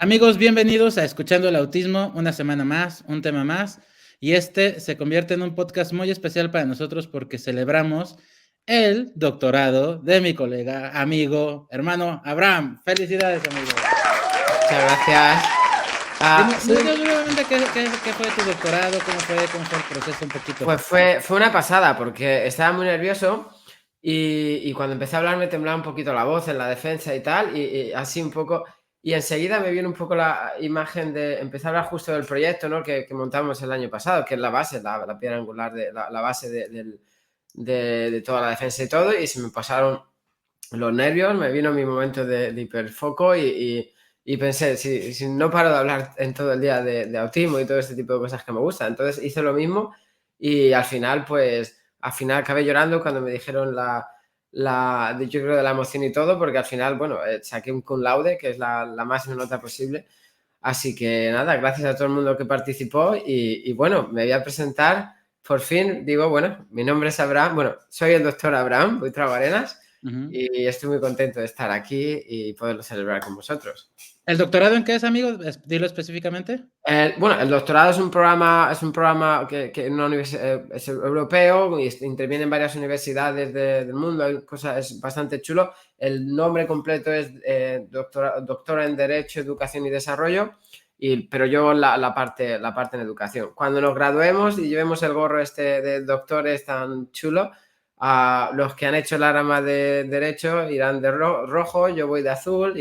Amigos, bienvenidos a Escuchando el Autismo, una semana más, un tema más, y este se convierte en un podcast muy especial para nosotros porque celebramos el doctorado de mi colega, amigo, hermano Abraham. Felicidades, amigo. Muchas gracias. Dime Sí, brevemente qué fue tu doctorado, cómo fue el proceso un poquito. pues fue una pasada porque estaba muy nervioso y cuando empecé a hablar me temblaba un poquito la voz en la defensa y tal, y así un poco. Y enseguida me viene un poco la imagen de empezar a hablar justo del proyecto, ¿no? que montamos el año pasado, que es la base, la piedra angular, la base de toda la defensa y todo, y se me pasaron los nervios, me vino mi momento de hiperfoco y pensé, si no paro de hablar en todo el día de autismo y todo este tipo de cosas que me gustan, entonces hice lo mismo y al final acabé llorando cuando me dijeron yo creo de la emoción y todo, porque al final, bueno, saqué un cum laude, que es la máxima nota posible, así que nada, gracias a todo el mundo que participó y bueno, me voy a presentar, por fin, digo, bueno, mi nombre es Abraham, bueno, soy el doctor Abraham Buitrago Arenas. Uh-huh. Y estoy muy contento de estar aquí y poderlo celebrar con vosotros. ¿El doctorado en qué es, amigo? Dilo específicamente. Bueno, el doctorado es un programa que es europeo y interviene en varias universidades del mundo. Es bastante chulo. El nombre completo es doctora en Derecho, Educación y Desarrollo, pero yo la parte en educación. Cuando nos graduemos y llevemos el gorro este de doctores tan chulo, los que han hecho la rama de Derecho irán de rojo, yo voy de azul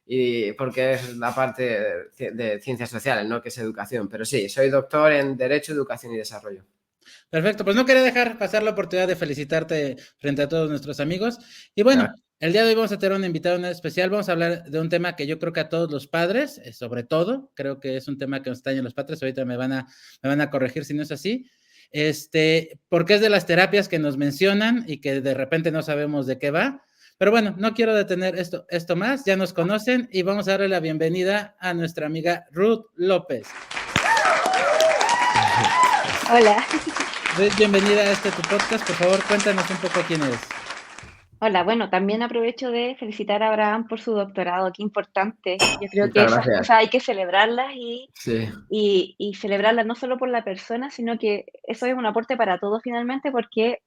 y porque es la parte de ciencias sociales, ¿no? Que es educación. Pero sí, soy doctor en Derecho, Educación y Desarrollo. Perfecto, pues no quería dejar pasar la oportunidad de felicitarte frente a todos nuestros amigos. Y bueno, el día de hoy vamos a tener un invitado especial, vamos a hablar de un tema que yo creo que a todos los padres, sobre todo, creo que es un tema que nos está en los padres, ahorita me van a corregir si no es así, porque es de las terapias que nos mencionan y que de repente no sabemos de qué va. Pero bueno, no quiero detener esto más, ya nos conocen y vamos a darle la bienvenida a nuestra amiga Ruth López. Hola. Bienvenida a tu podcast. Por favor, cuéntanos un poco quién eres. Hola, bueno, también aprovecho de felicitar a Abraham por su doctorado, qué importante. Yo creo que Muchas esas gracias. cosas hay que celebrarlas Sí. y celebrarlas no solo por la persona, sino que eso es un aporte para todos finalmente, porque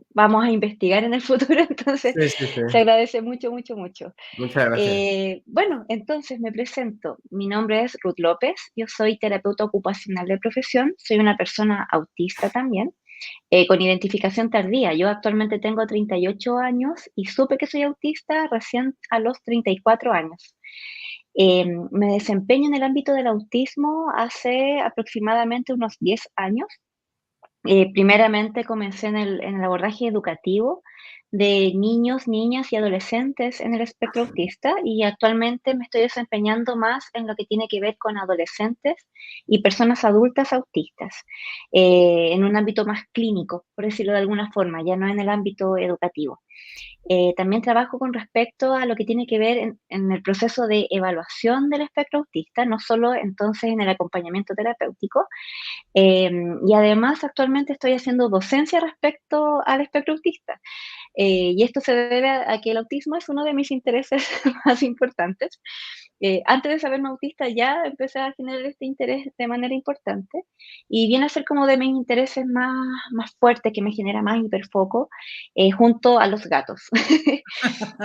vamos a investigar en el futuro, entonces Sí, sí, sí. se agradece mucho, mucho, mucho. Muchas gracias. Bueno, entonces me presento. Mi nombre es Ruth López, yo soy terapeuta ocupacional de profesión, soy una persona autista también. Con identificación tardía. Yo actualmente tengo 38 años y supe que soy autista recién a los 34 años. Me desempeño en el ámbito del autismo hace aproximadamente unos 10 años. Primeramente comencé en el abordaje educativo de niños, niñas y adolescentes en el espectro autista y actualmente me estoy desempeñando más en lo que tiene que ver con adolescentes y personas adultas autistas, en un ámbito más clínico, por decirlo de alguna forma, ya no en el ámbito educativo. También trabajo con respecto a lo que tiene que ver en el proceso de evaluación del espectro autista, no solo entonces en el acompañamiento terapéutico, y además actualmente estoy haciendo docencia respecto al espectro autista. Y esto se debe a que el autismo es uno de mis intereses más importantes. Antes de saberme autista ya empecé a generar este interés de manera importante y viene a ser como de mis intereses más fuertes, que me genera más hiperfoco, junto a los gatos.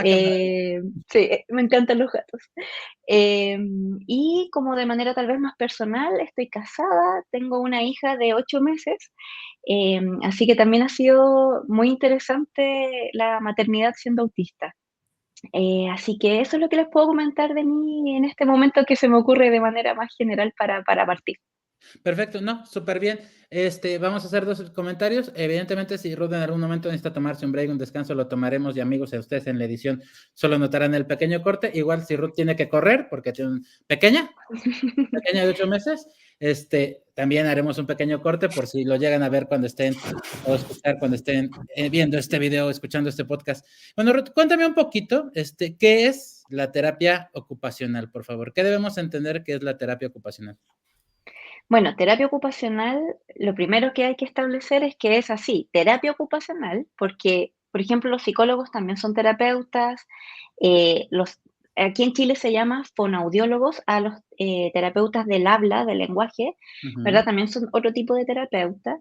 Sí, me encantan los gatos. Y como de manera tal vez más personal, estoy casada, tengo una hija de 8 meses, así que también ha sido muy interesante la maternidad siendo autista. Así que eso es lo que les puedo comentar de mí en este momento que se me ocurre de manera más general para partir. Perfecto, no, súper bien. Vamos a hacer dos comentarios. Evidentemente, si Ruth en algún momento necesita tomarse un break, un descanso, lo tomaremos y amigos, a ustedes en la edición solo notarán el pequeño corte. Igual si Ruth tiene que correr, porque tiene pequeña de 8 meses, también haremos un pequeño corte por si lo llegan a ver cuando estén, o escuchar cuando estén viendo este video, escuchando este podcast. Bueno, Ruth, cuéntame un poquito, ¿qué es la terapia ocupacional, por favor? ¿Qué debemos entender que es la terapia ocupacional? Bueno, terapia ocupacional, lo primero que hay que establecer es que es así, terapia ocupacional, porque, por ejemplo, los psicólogos también son terapeutas, los aquí en Chile se llama fonoaudiólogos a los terapeutas del habla, del lenguaje, ¿verdad? También son otro tipo de terapeuta,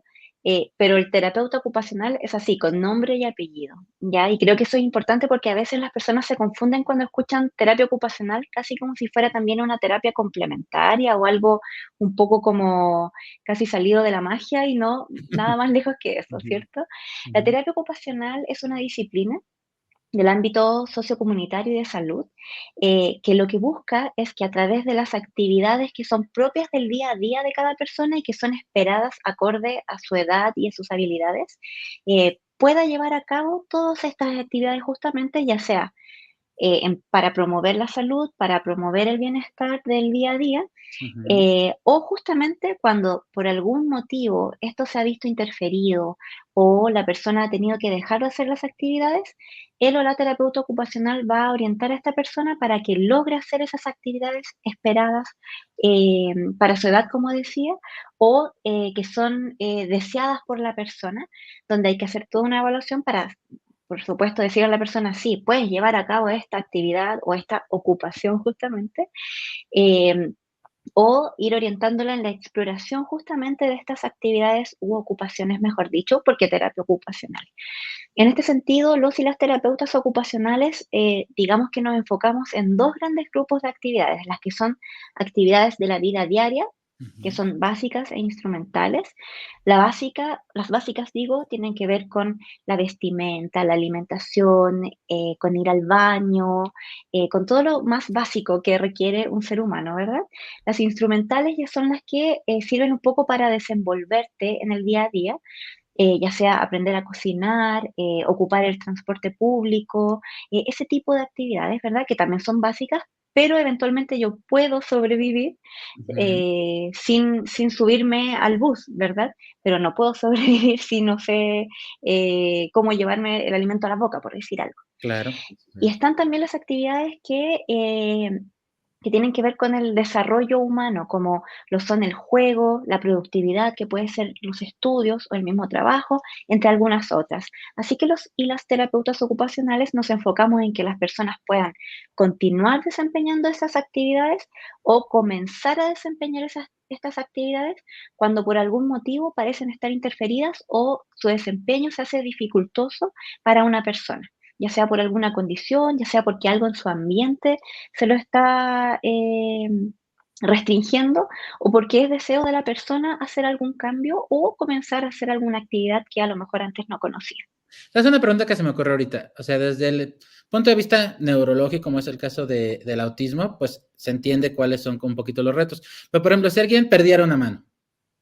pero el terapeuta ocupacional es así, con nombre y apellido, ¿ya? Y creo que eso es importante porque a veces las personas se confunden cuando escuchan terapia ocupacional, casi como si fuera también una terapia complementaria o algo un poco como casi salido de la magia y no, nada más lejos que eso, ¿cierto? La terapia ocupacional es una disciplina del ámbito sociocomunitario y de salud, que lo que busca es que a través de las actividades que son propias del día a día de cada persona y que son esperadas acorde a su edad y a sus habilidades, pueda llevar a cabo todas estas actividades justamente, ya sea para promover la salud, para promover el bienestar del día a día, o justamente cuando por algún motivo esto se ha visto interferido o la persona ha tenido que dejar de hacer las actividades, él o la terapeuta ocupacional va a orientar a esta persona para que logre hacer esas actividades esperadas para su edad, como decía, o que son deseadas por la persona, donde hay que hacer toda una evaluación para, por supuesto, decirle a la persona, sí, puedes llevar a cabo esta actividad o esta ocupación justamente. eh, o ir orientándola en la exploración justamente de estas actividades u ocupaciones, mejor dicho, porque terapia ocupacional. En este sentido, los y las terapeutas ocupacionales, digamos que nos enfocamos en dos grandes grupos de actividades, las que son actividades de la vida diaria, que son básicas e instrumentales. Las básicas, digo, tienen que ver con la vestimenta, la alimentación, con ir al baño, con todo lo más básico que requiere un ser humano, ¿verdad? Las instrumentales ya son las que sirven un poco para desenvolverte en el día a día, ya sea aprender a cocinar, ocupar el transporte público, ese tipo de actividades, ¿verdad? Que también son básicas, pero eventualmente yo puedo sobrevivir sin subirme al bus, ¿verdad? Pero no puedo sobrevivir si no sé cómo llevarme el alimento a la boca, por decir algo. Claro. Y están también las actividades que tienen que ver con el desarrollo humano, como lo son el juego, la productividad, que puede ser los estudios o el mismo trabajo, entre algunas otras. Así que los y las terapeutas ocupacionales nos enfocamos en que las personas puedan continuar desempeñando esas actividades o comenzar a desempeñar estas actividades cuando por algún motivo parecen estar interferidas o su desempeño se hace dificultoso para una persona, ya sea por alguna condición, ya sea porque algo en su ambiente se lo está restringiendo o porque es deseo de la persona hacer algún cambio o comenzar a hacer alguna actividad que a lo mejor antes no conocía. Es una pregunta que se me ocurre ahorita. O sea, desde el punto de vista neurológico, como es el caso del autismo, pues se entiende cuáles son un poquito los retos. Pero, por ejemplo, si alguien perdiera una mano,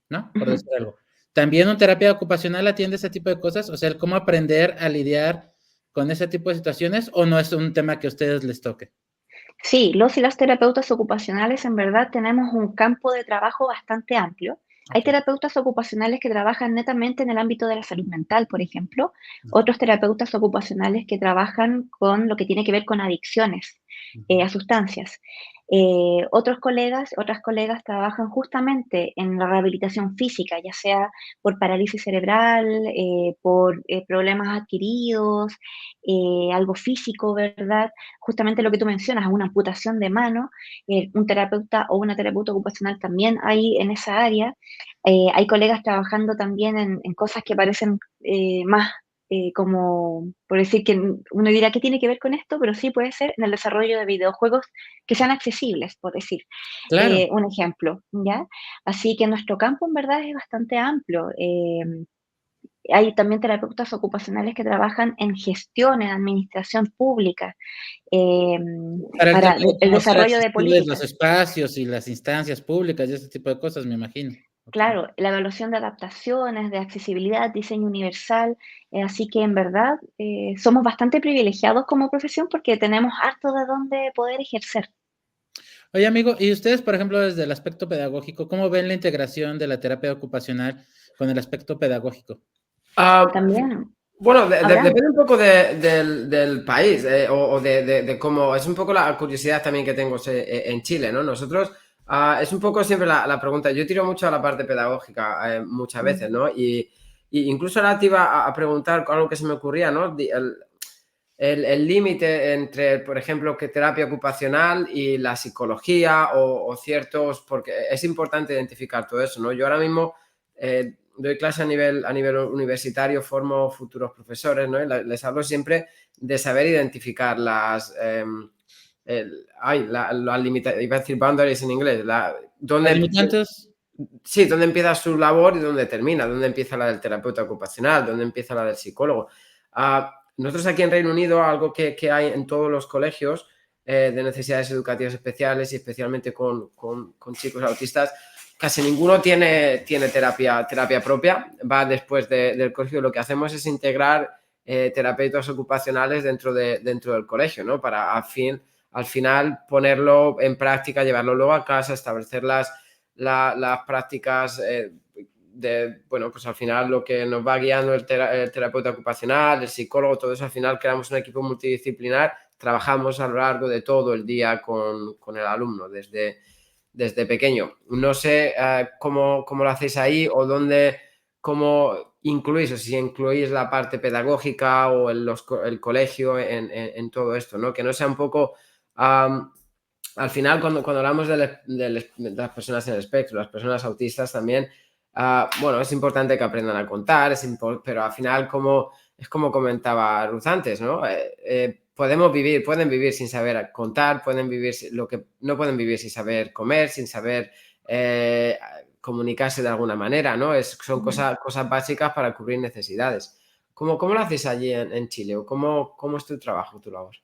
¿no? Por decir algo. ¿También una terapia ocupacional atiende ese tipo de cosas? O sea, el cómo aprender a lidiar con ese tipo de situaciones, ¿o no es un tema que a ustedes les toque? Sí, los y las terapeutas ocupacionales en verdad tenemos un campo de trabajo bastante amplio. Hay Ok. terapeutas ocupacionales que trabajan netamente en el ámbito de la salud mental, por ejemplo. Otros terapeutas ocupacionales que trabajan con lo que tiene que ver con adicciones a sustancias. Otras colegas trabajan justamente en la rehabilitación física, ya sea por parálisis cerebral, por problemas adquiridos, algo físico, ¿verdad? Justamente lo que tú mencionas, una amputación de mano, un terapeuta o una terapeuta ocupacional también hay en esa área. Hay colegas trabajando también en cosas que parecen más como, por decir que uno dirá, ¿qué tiene que ver con esto? Pero sí puede ser en el desarrollo de videojuegos que sean accesibles, por decir Claro. un ejemplo, ¿ya? Así que nuestro campo en verdad es bastante amplio. Hay también terapeutas ocupacionales que trabajan en gestión, en administración pública, eh, Para el tema para de el cómo ser desarrollo de accesibles los políticas. espacios y las instancias públicas y ese tipo de cosas, me imagino. Ok. Claro, la evaluación de adaptaciones, de accesibilidad, diseño universal, así que en verdad somos bastante privilegiados como profesión porque tenemos harto de dónde poder ejercer. Oye, amigo, y ustedes, por ejemplo, desde el aspecto pedagógico, ¿cómo ven la integración de la terapia ocupacional con el aspecto pedagógico? Ah, También, bueno, Abraham. depende un poco del país o de cómo. Es un poco la curiosidad también que tengo en Chile, ¿no? Nosotros, es un poco siempre la pregunta. Yo tiro mucho a la parte pedagógica muchas veces, Mm, ¿no? Y incluso ahora te iba a preguntar algo que se me ocurría, ¿no? el límite entre, por ejemplo, que terapia ocupacional y la psicología o ciertos, porque es importante identificar todo eso, ¿no? Yo ahora mismo doy clase a nivel universitario, formo futuros profesores, ¿no? Y les hablo siempre de saber identificar las limitaciones, iba a decir boundaries en inglés, Las dónde, limitantes. sí, dónde empieza su labor y dónde termina, dónde empieza la del terapeuta ocupacional, dónde empieza la del psicólogo. Nosotros aquí en Reino Unido, algo que hay en todos los colegios de necesidades educativas especiales y especialmente con chicos autistas, casi ninguno tiene terapia propia, va después del colegio. Lo que hacemos es integrar terapeutas ocupacionales dentro del colegio, ¿no? Para al final ponerlo en práctica, llevarlo luego a casa, establecer las prácticas bueno, pues al final lo que nos va guiando el terapeuta ocupacional, el psicólogo, todo eso, al final creamos un equipo multidisciplinar, trabajamos a lo largo de todo el día con el alumno desde pequeño. No sé cómo lo hacéis ahí o cómo incluís, o si incluís la parte pedagógica o el colegio en todo esto, ¿no? Que no sea un poco... al final, cuando hablamos de las personas en el espectro, las personas autistas también, bueno, es importante que aprendan a contar, pero al final, es como comentaba Ruth antes, ¿no? Pueden vivir sin saber contar, pueden vivir lo que no pueden vivir sin saber comer, sin saber comunicarse de alguna manera, ¿no? Son cosas básicas para cubrir necesidades. ¿Cómo lo haces allí en Chile? ¿O cómo es tu trabajo, tu labor?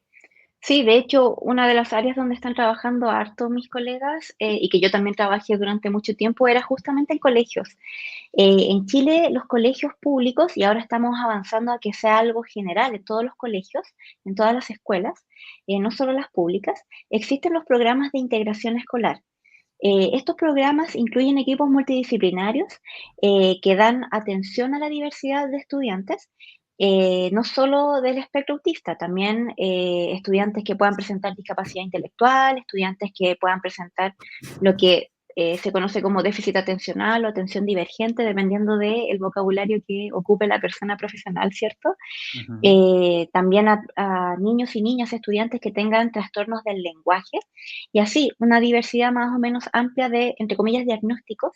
Sí, de hecho, una de las áreas donde están trabajando harto mis colegas, y que yo también trabajé durante mucho tiempo, era justamente en colegios. En Chile, los colegios públicos, y ahora estamos avanzando a que sea algo general en todos los colegios, en todas las escuelas, no solo las públicas, existen los programas de integración escolar. Estos programas incluyen equipos multidisciplinarios que dan atención a la diversidad de estudiantes, no solo del espectro autista, también estudiantes que puedan presentar discapacidad intelectual, estudiantes que puedan presentar lo que se conoce como déficit atencional o atención divergente, dependiendo del vocabulario que ocupe la persona profesional, ¿cierto? También a niños y niñas, estudiantes que tengan trastornos del lenguaje, y así una diversidad más o menos amplia de, entre comillas, diagnósticos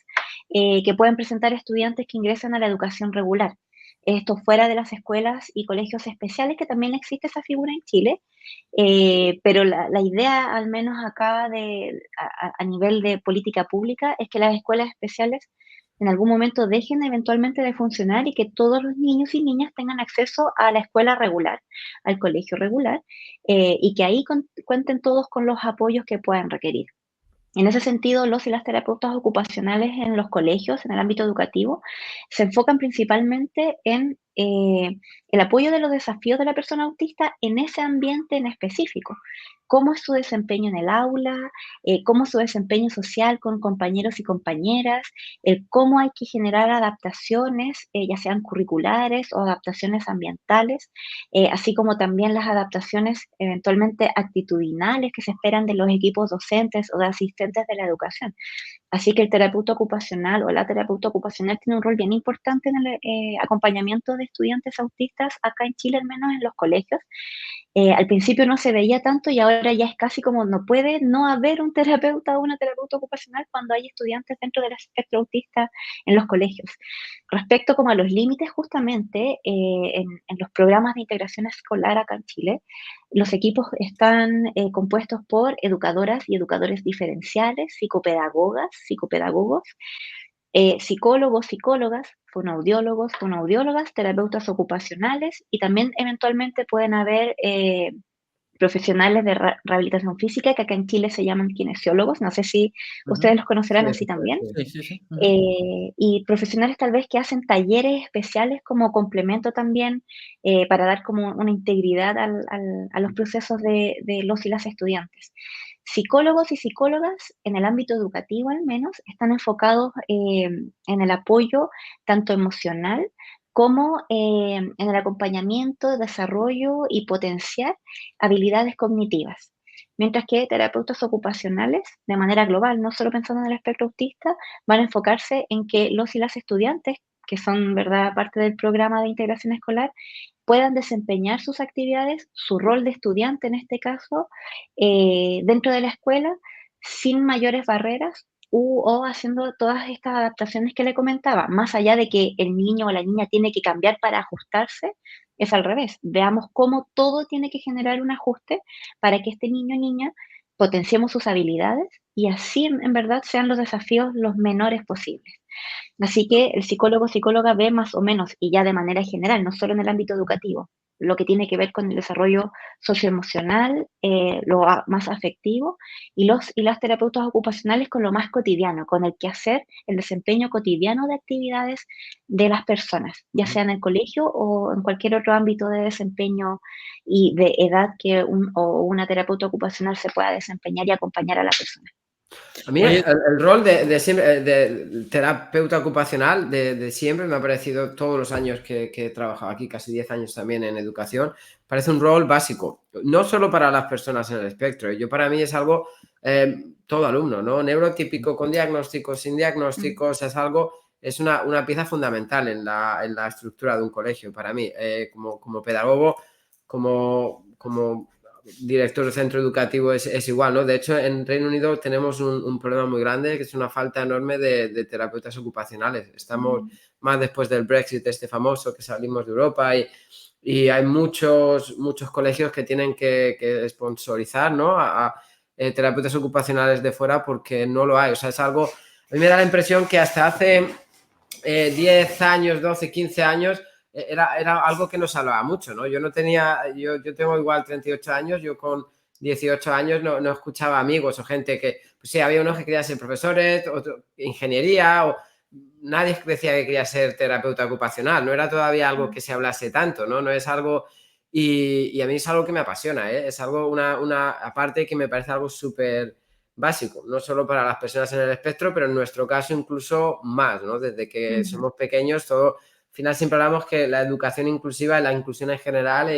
que pueden presentar estudiantes que ingresan a la educación regular. Esto fuera de las escuelas y colegios especiales, que también existe esa figura en Chile, pero la idea, al menos acá a nivel de política pública, es que las escuelas especiales en algún momento dejen eventualmente de funcionar y que todos los niños y niñas tengan acceso a la escuela regular, al colegio regular, y que ahí cuenten todos con los apoyos que puedan requerir. En ese sentido, los y las terapeutas ocupacionales en los colegios, en el ámbito educativo, se enfocan principalmente en el apoyo de los desafíos de la persona autista en ese ambiente en específico. Cómo es su desempeño en el aula, cómo es su desempeño social con compañeros y compañeras, cómo hay que generar adaptaciones, ya sean curriculares o adaptaciones ambientales, así como también las adaptaciones eventualmente actitudinales que se esperan de los equipos docentes o de asistentes de la educación. Así que el terapeuta ocupacional o la terapeuta ocupacional tiene un rol bien importante en el acompañamiento de estudiantes autistas acá en Chile, al menos en los colegios. Al principio no se veía tanto y ahora ya es casi como no puede no haber un terapeuta o una terapeuta ocupacional cuando hay estudiantes dentro del espectro autista en los colegios. Respecto como a los límites, justamente, en los programas de integración escolar acá en Chile, los equipos están compuestos por educadoras y educadores diferenciales, psicopedagogas, psicopedagogos, psicólogos, psicólogas, fonoaudiólogos, fonoaudiólogas, terapeutas ocupacionales, y también eventualmente pueden haber profesionales de rehabilitación física, que acá en Chile se llaman kinesiólogos. No sé si ustedes los conocerán Sí, así también. Sí, sí, sí. Y profesionales tal vez que hacen talleres especiales como complemento también, para dar como una integridad a los procesos de los y las estudiantes. Psicólogos y psicólogas en el ámbito educativo al menos están enfocados en el apoyo tanto emocional como en el acompañamiento, desarrollo y potenciar habilidades cognitivas. Mientras que terapeutas ocupacionales, de manera global, no solo pensando en el espectro autista, van a enfocarse en que los y las estudiantes que son, ¿verdad?, parte del programa de integración escolar, puedan desempeñar sus actividades, su rol de estudiante en este caso, dentro de la escuela, sin mayores barreras o haciendo todas estas adaptaciones que le comentaba. Más allá de que el niño o la niña tiene que cambiar para ajustarse, es al revés. Veamos cómo todo tiene que generar un ajuste para que este niño o niña potenciemos sus habilidades y así en verdad sean los desafíos los menores posibles. Así que el psicólogo o psicóloga ve más o menos, y ya de manera general, no solo en el ámbito educativo, lo que tiene que ver con el desarrollo socioemocional, más afectivo, y las terapeutas ocupacionales con lo más cotidiano, con el quehacer, el desempeño cotidiano de actividades de las personas, ya sea en el colegio o en cualquier otro ámbito de desempeño y de edad que o una terapeuta ocupacional se pueda desempeñar y acompañar a la persona. A mí Oye, el rol de siempre, de terapeuta ocupacional de siempre me ha parecido, todos los años que he trabajado aquí, casi 10 años también en educación, parece un rol básico, no solo para las personas en el espectro. Yo, para mí es algo, todo alumno, ¿no? Neurotípico, con diagnósticos, sin diagnósticos, es una pieza fundamental en la estructura de un colegio para mí, como pedagogo, como director de centro educativo es igual, ¿no? De hecho, en Reino Unido tenemos un problema muy grande, que es una falta enorme de terapeutas ocupacionales. Estamos más después del Brexit, este famoso, que salimos de Europa, y hay muchos colegios que tienen que sponsorizar, ¿no?, a terapeutas ocupacionales de fuera, porque no lo hay. O sea, es algo... A mí me da la impresión que hasta hace 10 años, 12, 15 años... Era algo que nos hablaba mucho, ¿no? Yo tengo igual 38 años, yo con 18 años no escuchaba amigos o gente que, pues sí, había unos que querían ser profesores, otro ingeniería, o nadie decía que quería ser terapeuta ocupacional, no era todavía algo que se hablase tanto, ¿no? No es algo... Y a mí es algo que me apasiona, ¿eh? Es algo, aparte que me parece algo súper básico, no solo para las personas en el espectro, pero en nuestro caso incluso más, ¿no? Desde que somos pequeños, todo... Al final siempre hablamos que la educación inclusiva y la inclusión en general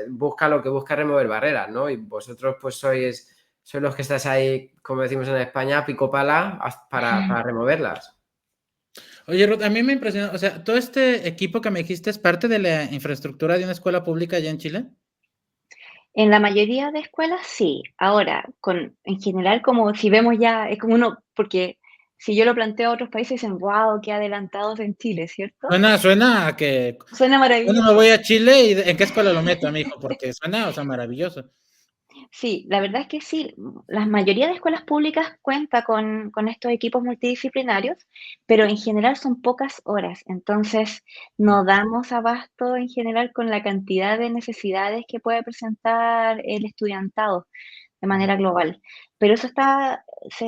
busca lo que busca, remover barreras, ¿no? Y vosotros pues sois los que estáis ahí, como decimos en España, pico pala para removerlas. oye, Ruth, a mí me impresionó, o sea, todo este equipo que me dijiste es parte de la infraestructura de una escuela pública allá en Chile. En la mayoría de escuelas sí. Ahora, en general, como si vemos ya, es como uno, porque si yo lo planteo a otros países, dicen, wow, qué adelantados en Chile, ¿cierto? Suena a que Suena bueno, me maravilloso. voy a Chile y ¿en qué escuela lo meto, mijo? Porque suena, o sea, maravilloso. Sí, la verdad es que sí, la mayoría de escuelas públicas cuenta con estos equipos multidisciplinarios, pero en general son pocas horas, entonces no damos abasto en general con la cantidad de necesidades que puede presentar el estudiantado de manera global. Pero eso está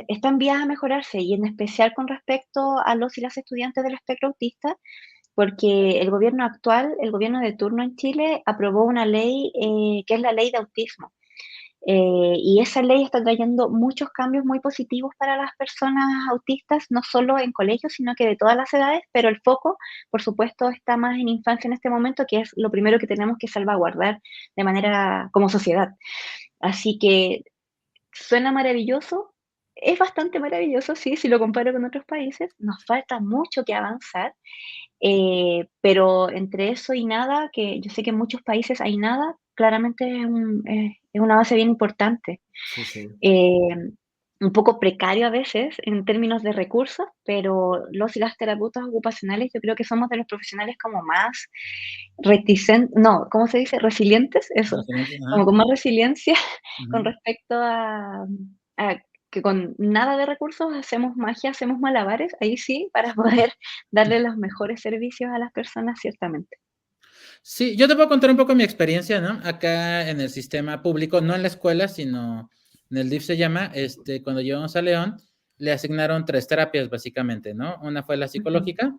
en vías a mejorarse y en especial con respecto a los y las estudiantes del espectro autista, porque el gobierno actual, el gobierno de turno en Chile, aprobó una ley que es la ley de autismo. Y esa ley está trayendo muchos cambios muy positivos para las personas autistas, no solo en colegios, sino que de todas las edades, pero el foco, por supuesto, está más en infancia en este momento, que es lo primero que tenemos que salvaguardar de manera como sociedad. Así que suena maravilloso, es bastante maravilloso, sí, si lo comparo con otros países, nos falta mucho que avanzar, pero entre eso y nada, que yo sé que en muchos países hay nada, claramente es una base bien importante. Sí, sí. Un poco precario a veces en términos de recursos, pero los y las terapeutas ocupacionales yo creo que somos de los profesionales como más reticentes, no, ¿cómo se dice? Resilientes, eso, como Ajá, con más resiliencia con ujú. respecto a que con nada de recursos hacemos magia, hacemos malabares, ahí sí, para poder darle los mejores servicios a las personas, ciertamente. Sí, yo te puedo contar un poco mi experiencia, ¿no? Acá en el sistema público, no en la escuela, sino en el DIF se llama, cuando llegamos a León, le asignaron 3 terapias básicamente, ¿no? Una fue la Ujú, psicológica,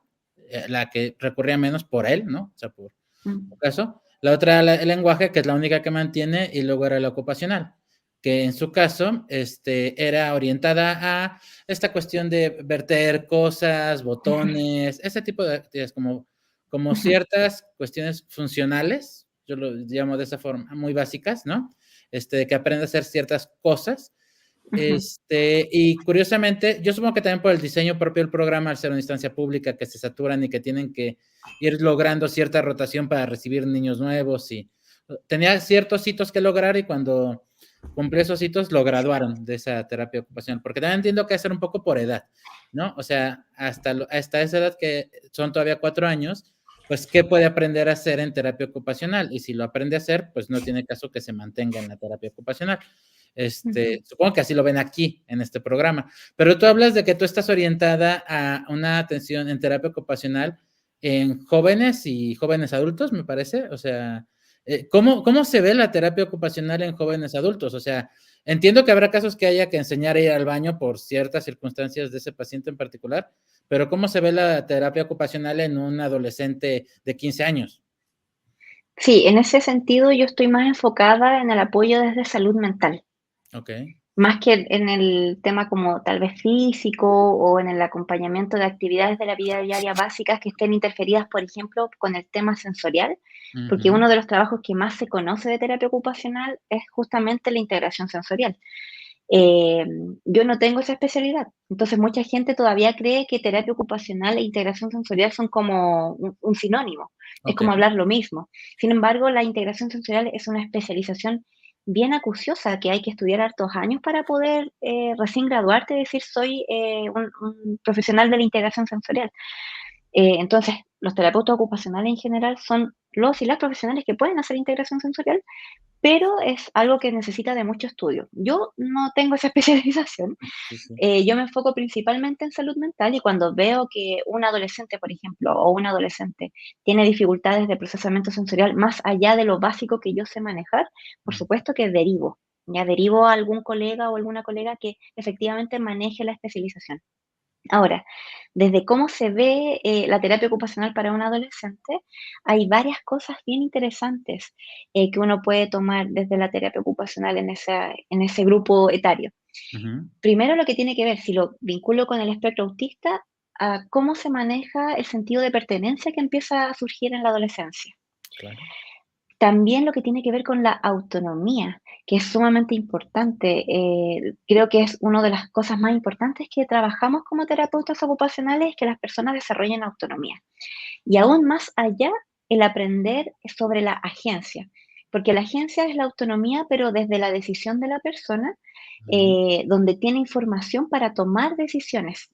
la que recurría menos por él, ¿no? O sea, por mm, su caso. La otra era el lenguaje, que es la única que mantiene, y luego era la ocupacional, que en su caso, era orientada a esta cuestión de verter cosas, botones, ese tipo de actividades como ujú, ciertas cuestiones funcionales, yo lo llamo de esa forma, muy básicas, ¿no? Que aprende a hacer ciertas cosas Y curiosamente, yo supongo que también por el diseño propio del programa, al ser una instancia pública que se saturan y que tienen que ir logrando cierta rotación para recibir niños nuevos y tenía ciertos hitos que lograr y cuando cumplió esos hitos lo graduaron de esa terapia ocupacional, porque también entiendo que hacer un poco por edad, ¿no? O sea, hasta esa edad que son todavía 4 años, pues, ¿qué puede aprender a hacer en terapia ocupacional? Y si lo aprende a hacer, pues no tiene caso que se mantenga en la terapia ocupacional. Supongo que así lo ven aquí en este programa, pero tú hablas de que tú estás orientada a una atención en terapia ocupacional en jóvenes y jóvenes adultos, me parece. O sea, ¿cómo se ve la terapia ocupacional en jóvenes adultos? O sea, entiendo que habrá casos que haya que enseñar a ir al baño por ciertas circunstancias de ese paciente en particular, pero ¿cómo se ve la terapia ocupacional en un adolescente de 15 años? Sí, en ese sentido yo estoy más enfocada en el apoyo desde salud mental. Ok. Más que en el tema como tal vez físico o en el acompañamiento de actividades de la vida diaria básicas que estén interferidas, por ejemplo, con el tema sensorial, porque Ujú. uno de los trabajos que más se conoce de terapia ocupacional es justamente la integración sensorial. Eh, yo no tengo esa especialidad, entonces mucha gente todavía cree que terapia ocupacional e integración sensorial son como un sinónimo, es Ok. como hablar lo mismo. Sin embargo, la integración sensorial es una especialización bien acuciosa que hay que estudiar hartos años para poder recién graduarte y decir soy un profesional de la integración sensorial. Entonces, los terapeutas ocupacionales en general son los y las profesionales que pueden hacer integración sensorial, pero es algo que necesita de mucho estudio. Yo no tengo esa especialización, Sí, sí. yo me enfoco principalmente en salud mental y cuando veo que un adolescente, por ejemplo, o un adolescente tiene dificultades de procesamiento sensorial más allá de lo básico que yo sé manejar, por supuesto que derivo. Ya derivo a algún colega o alguna colega que efectivamente maneje la especialización. Ahora, desde cómo se ve la terapia ocupacional para un adolescente, hay varias cosas bien interesantes que uno puede tomar desde la terapia ocupacional en ese grupo etario. Ujú. Primero, lo que tiene que ver, si lo vinculo con el espectro autista, a cómo se maneja el sentido de pertenencia que empieza a surgir en la adolescencia. Claro. También lo que tiene que ver con la autonomía, que es sumamente importante. Creo que es una de las cosas más importantes que trabajamos como terapeutas ocupacionales, que las personas desarrollen autonomía. Y aún más allá, el aprender sobre la agencia, porque la agencia es la autonomía, pero desde la decisión de la persona, Ujú. donde tiene información para tomar decisiones.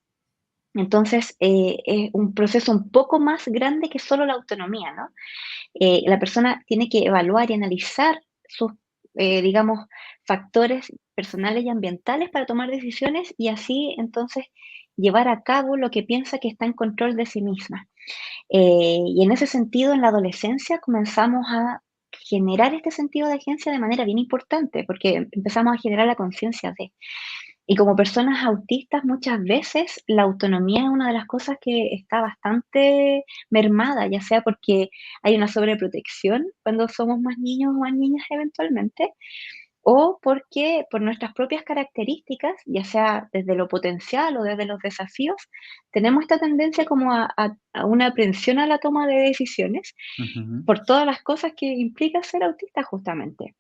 Entonces, es un proceso un poco más grande que solo la autonomía, ¿no? La persona tiene que evaluar y analizar sus, digamos, factores personales y ambientales para tomar decisiones y así entonces llevar a cabo lo que piensa que está en control de sí misma. Y en ese sentido, en la adolescencia comenzamos a generar este sentido de agencia de manera bien importante, porque empezamos a generar la conciencia de. Y como personas autistas, muchas veces la autonomía es una de las cosas que está bastante mermada, ya sea porque hay una sobreprotección cuando somos más niños o más niñas eventualmente, o porque por nuestras propias características, ya sea desde lo potencial o desde los desafíos, tenemos esta tendencia como a una aprensión a la toma de decisiones Ujú. por todas las cosas que implica ser autista justamente.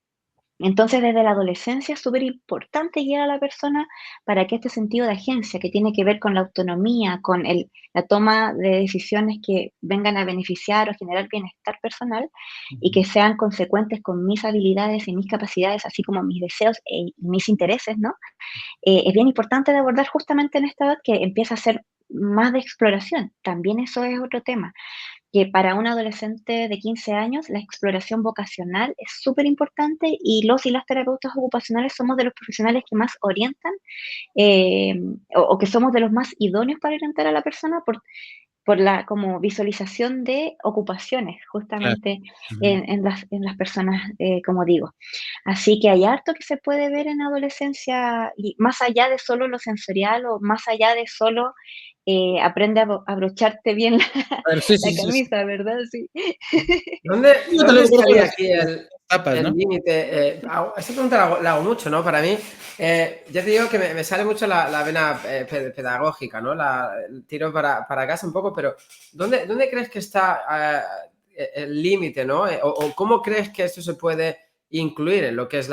Entonces, desde la adolescencia es súper importante guiar a la persona para que este sentido de agencia, que tiene que ver con la autonomía, con la toma de decisiones que vengan a beneficiar o generar bienestar personal y Ujú. que sean consecuentes con mis habilidades y mis capacidades, así como mis deseos y mis intereses, ¿no? Es bien importante de abordar justamente en esta edad que empieza a ser más de exploración. También eso es otro tema que para un adolescente de 15 años la exploración vocacional es súper importante y los y las terapeutas ocupacionales somos de los profesionales que más orientan eh, o que somos de los más idóneos para orientar a la persona por la como visualización de ocupaciones Claro. justamente Ujú. en las personas, como digo. Así que hay harto que se puede ver en adolescencia y más allá de solo lo sensorial o más allá de solo aprende a abrocharte bien A ver, sí, la sí, sí, sí. camisa, ¿verdad? Sí. ¿Dónde, No te lo dónde digo por estaría las aquí etapas, el ¿no? límite? Esta pregunta la hago mucho, ¿no? Para mí, ya te digo que me sale mucho la vena pedagógica, ¿no? El tiro para casa un poco, pero ¿dónde crees que está el límite, ¿no? O cómo crees que esto se puede incluir en lo que es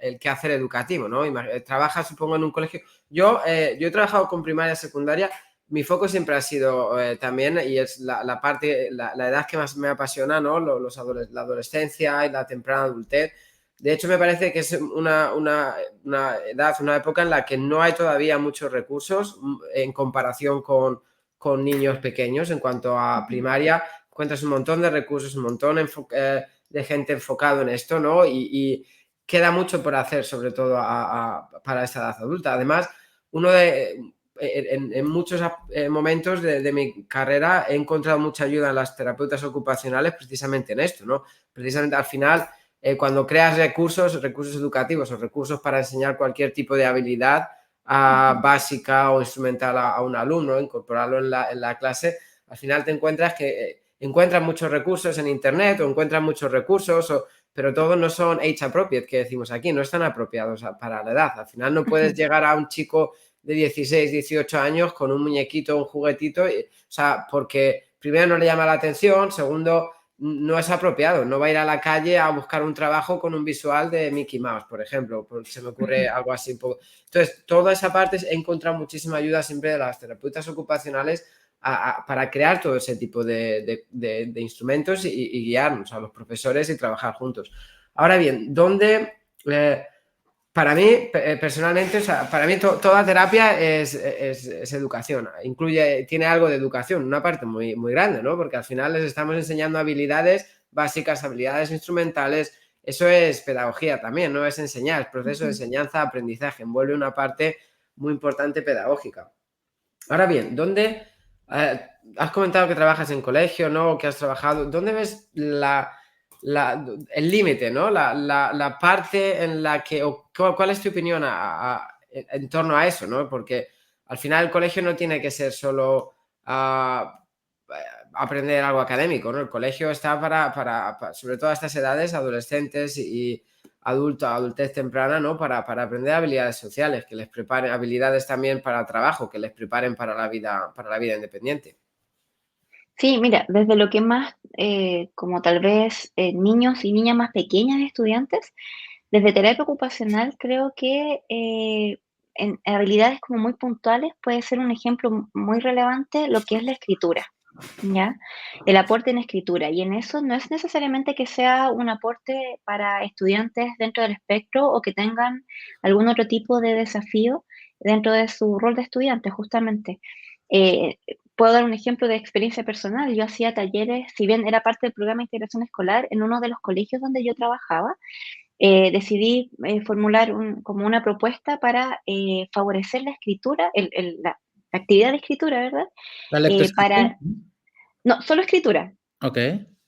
el quehacer educativo, ¿no? Trabajas, supongo, en un colegio. Yo he trabajado con primaria, secundaria. Mi foco siempre ha sido también, y es la edad que más me apasiona, ¿no? La adolescencia y la temprana adultez. De hecho, me parece que es una edad, una época en la que no hay todavía muchos recursos en comparación con niños pequeños. En cuanto a primaria, encuentras un montón de recursos, un montón de gente enfocado en esto, ¿no? Y queda mucho por hacer, sobre todo para esta edad adulta. Además, en muchos momentos de mi carrera he encontrado mucha ayuda en las terapeutas ocupacionales precisamente en esto, ¿no? Precisamente al final, cuando creas recursos educativos o recursos para enseñar cualquier tipo de habilidad básica o instrumental a un alumno, incorporarlo en la clase, al final te encuentras que encuentran muchos recursos en internet o encuentran muchos recursos, pero todos no son age appropriate, que decimos aquí, no están apropiados para la edad. Al final no puedes llegar a un chico de 16, 18 años con un muñequito, un juguetito, o sea, porque primero no le llama la atención, segundo, no es apropiado, no va a ir a la calle a buscar un trabajo con un visual de Mickey Mouse, por ejemplo, porque se me ocurre algo así un poco. Entonces, toda esa parte he encontrado muchísima ayuda siempre de las terapeutas ocupacionales para crear todo ese tipo de instrumentos y guiarnos a los profesores y trabajar juntos. Ahora bien, ¿dónde... para mí, personalmente, o sea, para mí toda terapia es educación, tiene algo de educación, una parte muy, muy grande, ¿no? Porque al final les estamos enseñando habilidades básicas, habilidades instrumentales, eso es pedagogía también, no es enseñar, es proceso de enseñanza, aprendizaje, envuelve una parte muy importante pedagógica. Ahora bien, ¿dónde has comentado que trabajas en colegio, ¿no? Que has trabajado, ¿dónde ves el límite, ¿no? La parte en la que, ¿cuál es tu opinión en torno a eso, ¿no? Porque al final el colegio no tiene que ser solo aprender algo académico, ¿no? El colegio está para sobre todo a estas edades, adolescentes y adultez temprana, ¿no? Para aprender habilidades sociales, que les preparen habilidades también para el trabajo, que les preparen para la vida independiente. Sí, mira, desde lo que más, como tal vez niños y niñas más pequeñas estudiantes, desde terapia ocupacional creo que en habilidades como muy puntuales puede ser un ejemplo muy relevante lo que es la escritura, ¿ya? El aporte en escritura. Y en eso no es necesariamente que sea un aporte para estudiantes dentro del espectro o que tengan algún otro tipo de desafío dentro de su rol de estudiante, justamente. Eh, Puedo dar un ejemplo de experiencia personal. Yo hacía talleres, si bien era parte del programa de integración escolar, en uno de los colegios donde yo trabajaba, decidí formular como una propuesta para favorecer la escritura, la actividad de escritura, ¿verdad? ¿La lectoescritura? No, solo escritura. Ok.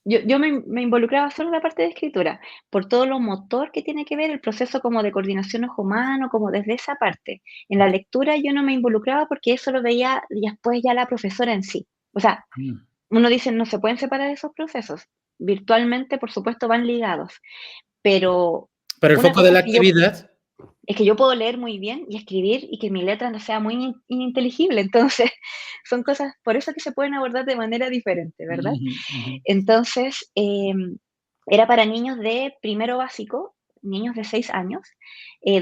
Yo me involucraba solo en la parte de escritura, por todo lo motor que tiene que ver el proceso como de coordinación ojo-mano, como desde esa parte. En la lectura yo no me involucraba porque eso lo veía después ya la profesora en sí. O sea, uno dice, no se pueden separar esos procesos. Virtualmente, por supuesto, van ligados, pero Pero el una foco de cosa la actividad... es que yo puedo leer muy bien y escribir y que mi letra no sea muy ininteligible. Entonces, son cosas, por eso que se pueden abordar de manera diferente, ¿verdad? Entonces, era para niños de primero básico, niños de 6 años,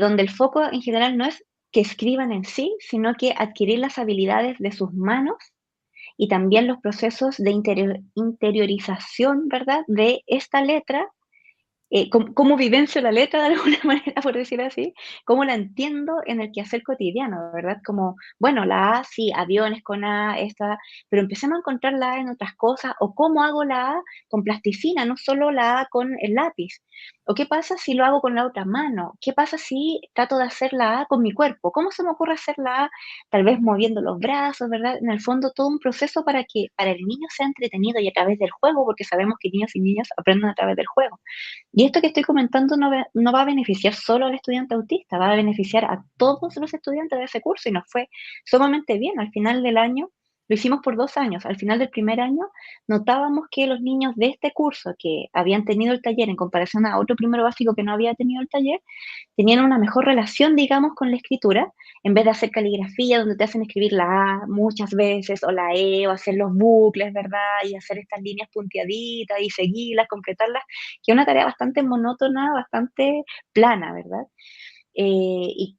donde el foco en general no es que escriban en sí, sino que adquirir las habilidades de sus manos y también los procesos de interiorización, ¿verdad? De esta letra, cómo vivencio la letra de alguna manera, por decirlo así, cómo la entiendo en el quehacer cotidiano, ¿verdad? Como, bueno, la A, sí, aviones con A, esta, pero empecemos a encontrar la A en otras cosas, o cómo hago la A con plasticina, no solo la A con el lápiz, o qué pasa si lo hago con la otra mano, qué pasa si trato de hacer la A con mi cuerpo, cómo se me ocurre hacer la A, tal vez moviendo los brazos, ¿verdad? En el fondo todo un proceso para que para el niño sea entretenido y a través del juego, porque sabemos que niños y niñas aprenden a través del juego. Y esto que estoy comentando no va a beneficiar solo al estudiante autista, va a beneficiar a todos los estudiantes de ese curso y nos fue sumamente bien. Al final del año Lo hicimos por 2 años. Al final del primer año notábamos que los niños de este curso que habían tenido el taller en comparación a otro primero básico que no había tenido el taller, tenían una mejor relación, digamos, con la escritura, en vez de hacer caligrafía, donde te hacen escribir la A muchas veces, o la E, o hacer los bucles, ¿verdad? Y hacer estas líneas punteaditas y seguirlas, completarlas, que es una tarea bastante monótona, bastante plana, ¿verdad? Y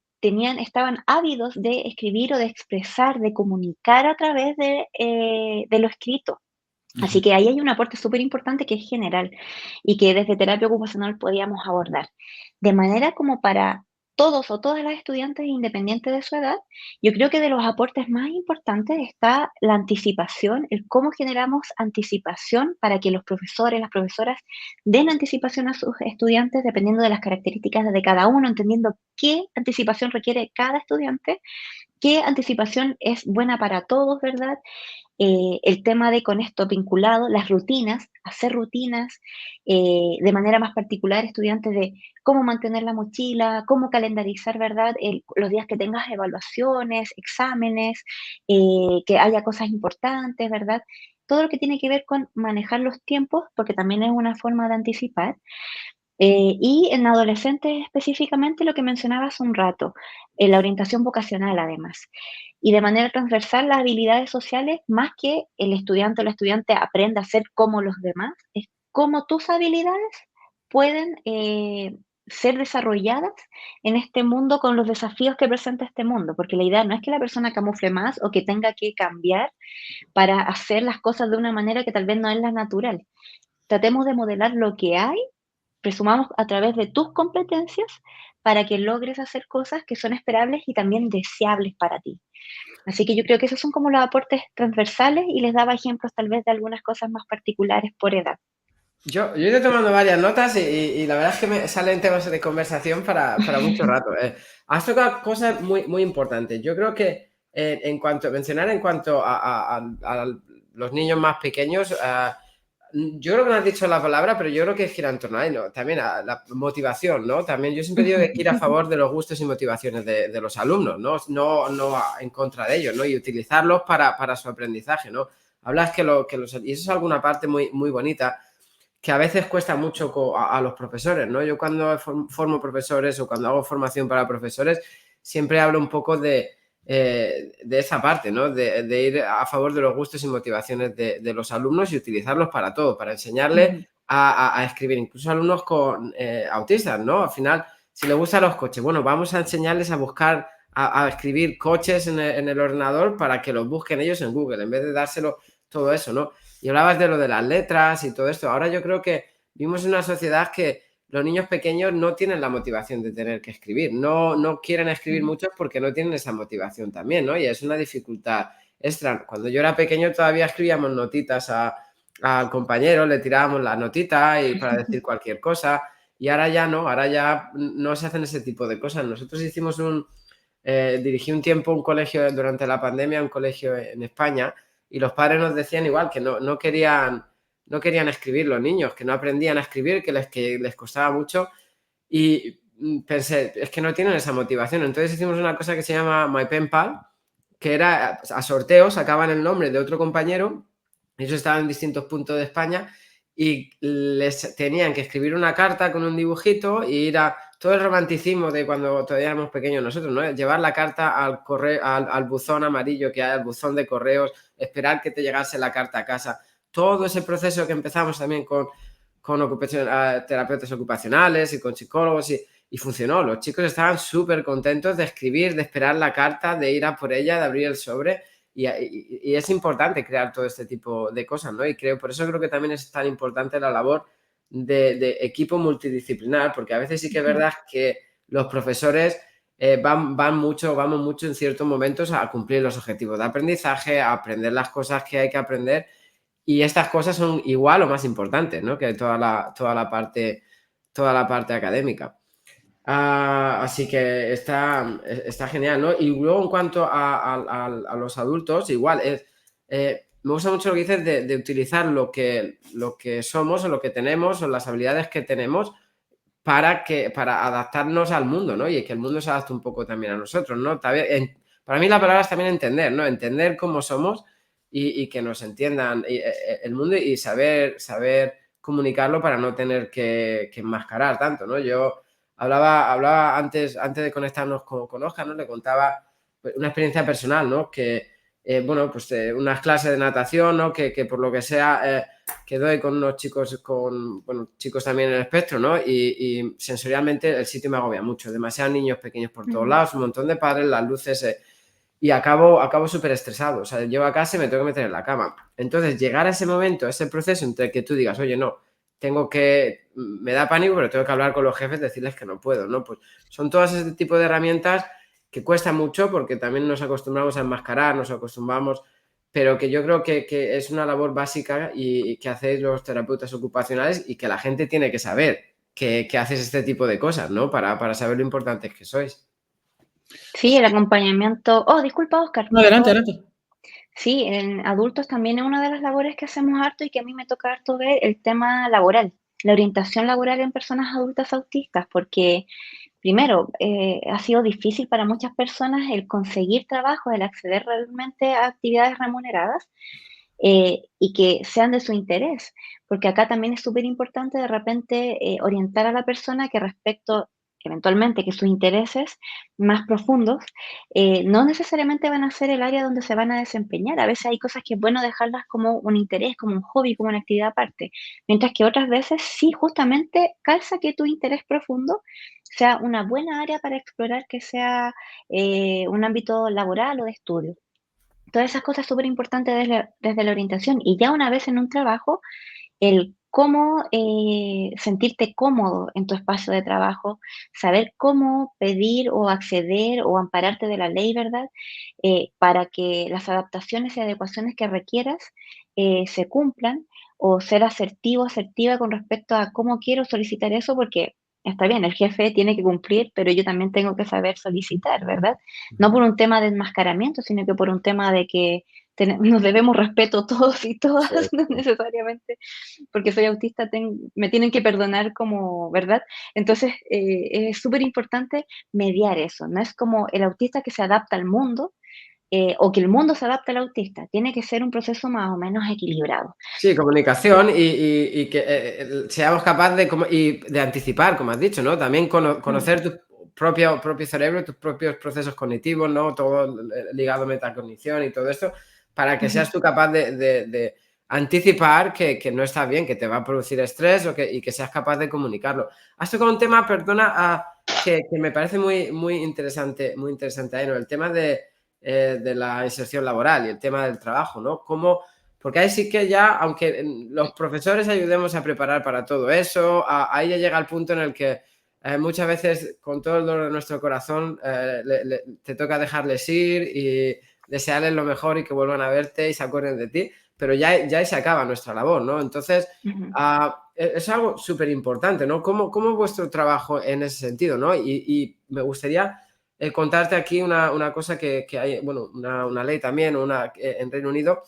estaban ávidos de escribir o de expresar, de comunicar a través de lo escrito. Así que ahí hay un aporte súper importante que es general y que desde terapia ocupacional podíamos abordar. De manera como para todos o todas las estudiantes, independiente de su edad, yo creo que de los aportes más importantes está la anticipación, el cómo generamos anticipación para que los profesores, las profesoras den anticipación a sus estudiantes dependiendo de las características de cada uno, entendiendo qué anticipación requiere cada estudiante, qué anticipación es buena para todos, ¿verdad? El tema de con esto vinculado, las rutinas, hacer rutinas, de manera más particular, estudiantes de cómo mantener la mochila, cómo calendarizar, ¿verdad? Los días que tengas evaluaciones, exámenes, que haya cosas importantes, ¿verdad? Todo lo que tiene que ver con manejar los tiempos, porque también es una forma de anticipar. Y en adolescentes específicamente lo que mencionaba hace un rato, la orientación vocacional además. Y de manera transversal las habilidades sociales, más que el estudiante o la estudiante aprenda a ser como los demás, es cómo tus habilidades pueden ser desarrolladas en este mundo con los desafíos que presenta este mundo, porque la idea no es que la persona camufle más o que tenga que cambiar para hacer las cosas de una manera que tal vez no es la natural. Tratemos de modelar lo que hay, presumamos a través de tus competencias para que logres hacer cosas que son esperables y también deseables para ti. Así que yo creo que esos son como los aportes transversales y les daba ejemplos tal vez de algunas cosas más particulares por edad. Yo he ido tomando varias notas y la verdad es que me salen temas de conversación para mucho rato. Has tocado cosas muy, muy importantes. Yo creo que en cuanto a los niños más pequeños, yo creo que no has dicho la palabra, pero yo creo que gira en torno a ahí, ¿no? También a la motivación, ¿no? También yo siempre digo que hay que ir a favor de los gustos y motivaciones de los alumnos, ¿no? No en contra de ellos, ¿no? Y utilizarlos para su aprendizaje, ¿no? Hablas y eso es alguna parte muy, muy bonita que a veces cuesta mucho a los profesores, ¿no? Yo cuando formo profesores o cuando hago formación para profesores, siempre hablo un poco de esa parte, ¿no? De ir a favor de los gustos y motivaciones de los alumnos y utilizarlos para todo, para enseñarles a escribir, incluso alumnos con autistas, ¿no? Al final, si les gustan los coches, bueno, vamos a enseñarles a buscar, a escribir coches en el ordenador para que los busquen ellos en Google, en vez de dárselo todo eso, ¿no? Y hablabas de lo de las letras y todo esto. Ahora yo creo que vivimos en una sociedad que los niños pequeños no tienen la motivación de tener que escribir. No quieren escribir mucho porque no tienen esa motivación también, ¿no? Y es una dificultad extra. Cuando yo era pequeño todavía escribíamos notitas al compañero, le tirábamos la notita y para decir cualquier cosa. Y ahora ya no se hacen ese tipo de cosas. Nosotros dirigí un tiempo un colegio durante la pandemia, un colegio en España, y los padres nos decían igual que no querían escribir los niños, que no aprendían a escribir, que les costaba mucho. Y pensé, es que no tienen esa motivación. Entonces hicimos una cosa que se llama My Pen Pal, que era a sorteo, sacaban el nombre de otro compañero, ellos estaban en distintos puntos de España y les tenían que escribir una carta con un dibujito y ir a todo el romanticismo de cuando todavía éramos pequeños nosotros, ¿no? Llevar la carta al correo, al buzón amarillo que hay, al buzón de correos, esperar que te llegase la carta a casa. Todo ese proceso que empezamos también con terapeutas ocupacionales y con psicólogos y funcionó. Los chicos estaban súper contentos de escribir, de esperar la carta, de ir a por ella, de abrir el sobre y es importante crear todo este tipo de cosas, ¿no? Y por eso creo que también es tan importante la labor de equipo multidisciplinar, porque a veces sí que es verdad que los profesores vamos mucho en ciertos momentos a cumplir los objetivos de aprendizaje, a aprender las cosas que hay que aprender y estas cosas son igual o más importantes, ¿no? Que toda la parte académica. Así que está genial, ¿no? Y luego en cuanto a los adultos, igual, me gusta mucho lo que dices de utilizar lo que somos o lo que tenemos o las habilidades que tenemos para adaptarnos al mundo, ¿no? Y que el mundo se adapte un poco también a nosotros, ¿no? Para mí la palabra es también entender, ¿no? Entender cómo somos y que nos entiendan el mundo y saber comunicarlo para no tener que enmascarar tanto, ¿no? Yo hablaba antes de conectarnos con Oscar, ¿no? Le contaba una experiencia personal, ¿no? Que, bueno, pues unas clases de natación, ¿no? Que por lo que sea que doy con unos chicos, chicos también en el espectro, ¿no? Y sensorialmente el sitio me agobia mucho, demasiados niños pequeños por todos lados, un montón de padres, las luces, y acabo súper estresado, o sea, llego a casa y me tengo que meter en la cama. Entonces, llegar a ese momento, a ese proceso entre que tú digas, oye, no, me da pánico, pero tengo que hablar con los jefes, decirles que no puedo, ¿no? Pues son todas ese tipo de herramientas que cuesta mucho porque también nos acostumbramos a enmascarar, nos acostumbramos, pero que yo creo que es una labor básica y que hacéis los terapeutas ocupacionales y que la gente tiene que saber que haces este tipo de cosas, ¿no? Para saber lo importantes que sois. Sí, el acompañamiento. Oh, disculpa, Oscar, No, por adelante, favor. adelante. Sí, en adultos también es una de las labores que hacemos harto y que a mí me toca harto ver el tema laboral, la orientación laboral en personas adultas autistas, porque primero, ha sido difícil para muchas personas el conseguir trabajo, el acceder realmente a actividades remuneradas y que sean de su interés, porque acá también es súper importante de repente orientar a la persona que respecto eventualmente que sus intereses más profundos no necesariamente van a ser el área donde se van a desempeñar. A veces hay cosas que es bueno dejarlas como un interés, como un hobby, como una actividad aparte, mientras que otras veces sí, justamente calza que tu interés profundo sea una buena área para explorar, que sea un ámbito laboral o de estudio. Todas esas cosas súper importantes desde la orientación. Y ya una vez en un trabajo, el cómo sentirte cómodo en tu espacio de trabajo, saber cómo pedir o acceder o ampararte de la ley, ¿verdad? Para que las adaptaciones y adecuaciones que requieras se cumplan, o ser asertivo, asertiva con respecto a cómo quiero solicitar eso, porque está bien, el jefe tiene que cumplir, pero yo también tengo que saber solicitar, ¿verdad? No por un tema de enmascaramiento, sino que por un tema de que nos debemos respeto todos y todas, Sí. no necesariamente porque soy autista me tienen que perdonar como, ¿verdad? Entonces, es súper importante mediar eso, no es como el autista que se adapta al mundo o que el mundo se adapta al autista, tiene que ser un proceso más o menos equilibrado. Sí, comunicación y que seamos capaces de anticipar, como has dicho, ¿no? También Mm, conocer tu propio cerebro, tus propios procesos cognitivos, ¿no? Todo ligado a metacognición y todo esto, para que ujú. seas tú capaz de anticipar que no está bien, que te va a producir estrés y que seas capaz de comunicarlo. Has tocado un tema, perdona, que me parece muy interesante, ahí, ¿no? El tema de la inserción laboral y el tema del trabajo, ¿no? Porque ahí sí que ya, aunque los profesores ayudemos a preparar para todo eso, ahí ya llega el punto en el que muchas veces, con todo el dolor de nuestro corazón, te toca dejarles ir y desearles lo mejor y que vuelvan a verte y se acuerden de ti, pero ya ahí se acaba nuestra labor, ¿no? Entonces, Ujú. es algo súper importante, ¿no? ¿Cómo vuestro trabajo en ese sentido, ¿no? Y me gustaría contarte aquí una cosa que hay, bueno, una ley también en Reino Unido,